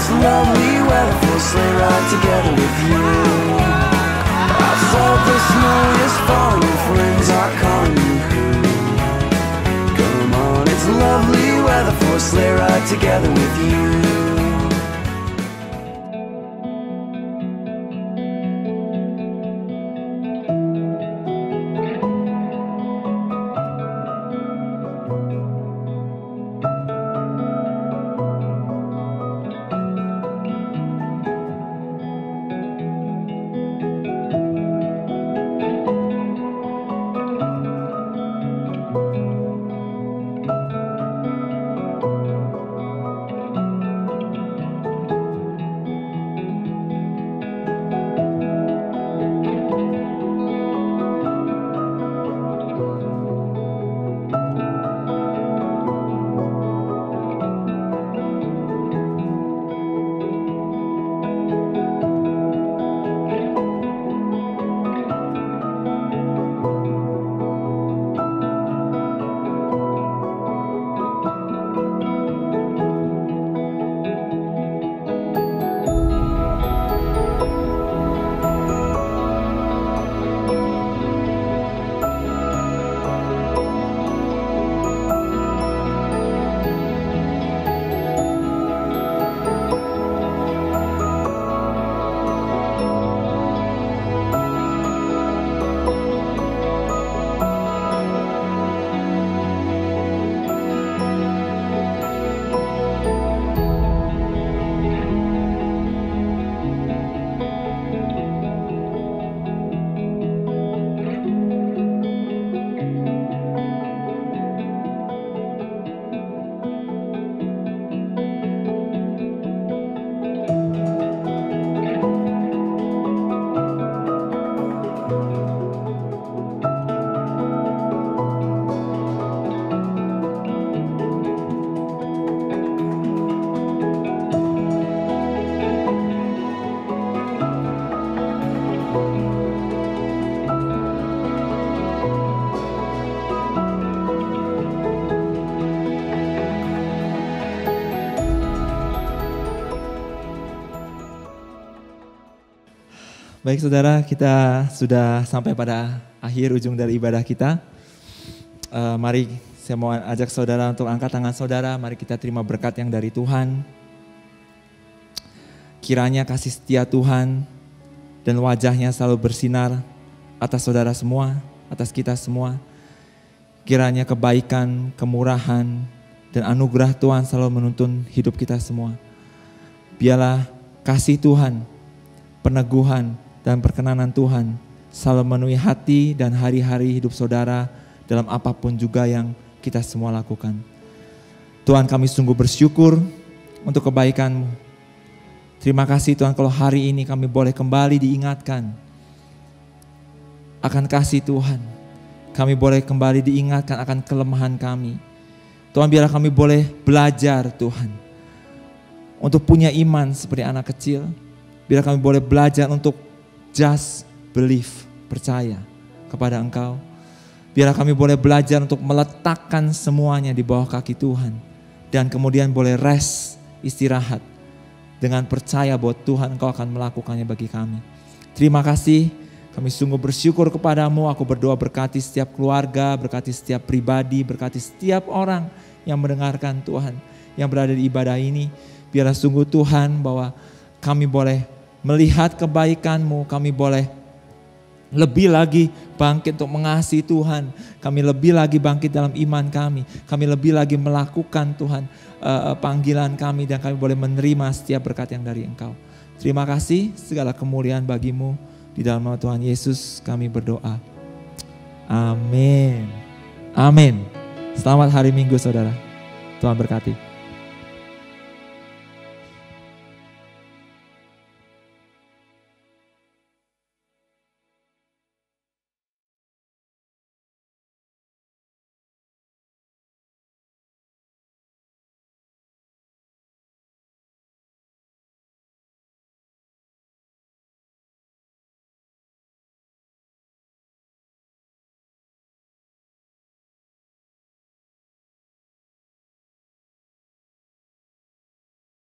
Speaker 6: it's lovely weather for a sleigh ride together with you. Outside the snow is falling and friends are calling you home. Come on, it's lovely weather for a sleigh ride together with you.
Speaker 2: Baik saudara, kita sudah sampai pada akhir ujung dari ibadah kita. Mari saya mau ajak saudara untuk angkat tangan saudara, mari kita terima berkat yang dari Tuhan. Kiranya kasih setia Tuhan dan wajahnya selalu bersinar atas saudara semua, atas kita semua. Kiranya kebaikan, kemurahan, dan anugerah Tuhan selalu menuntun hidup kita semua. Biarlah kasih Tuhan, peneguhan, dan perkenanan Tuhan selalu memenuhi hati dan hari-hari hidup saudara dalam apapun juga yang kita semua lakukan. Tuhan, kami sungguh bersyukur untuk kebaikan-Mu. Terima kasih Tuhan kalau hari ini kami boleh kembali diingatkan akan kasih Tuhan. Kami boleh kembali diingatkan akan kelemahan kami. Tuhan, biarlah kami boleh belajar Tuhan untuk punya iman seperti anak kecil. Biar kami boleh belajar untuk just believe, percaya kepada Engkau. Biar kami boleh belajar untuk meletakkan semuanya di bawah kaki Tuhan. Dan kemudian boleh rest, istirahat. Dengan percaya bahwa Tuhan Engkau akan melakukannya bagi kami. Terima kasih, kami sungguh bersyukur kepadamu. Aku berdoa berkati setiap keluarga, berkati setiap pribadi, berkati setiap orang yang mendengarkan Tuhan. Yang berada di ibadah ini. Biarlah sungguh Tuhan bahwa kami boleh melihat kebaikan-Mu, kami boleh lebih lagi bangkit untuk mengasihi Tuhan. Kami lebih lagi bangkit dalam iman kami. Kami lebih lagi melakukan Tuhan panggilan kami dan kami boleh menerima setiap berkat yang dari Engkau. Terima kasih, segala kemuliaan bagi-Mu. Di dalam nama Tuhan Yesus kami berdoa. Amin. Amin. Selamat hari Minggu saudara. Tuhan berkati.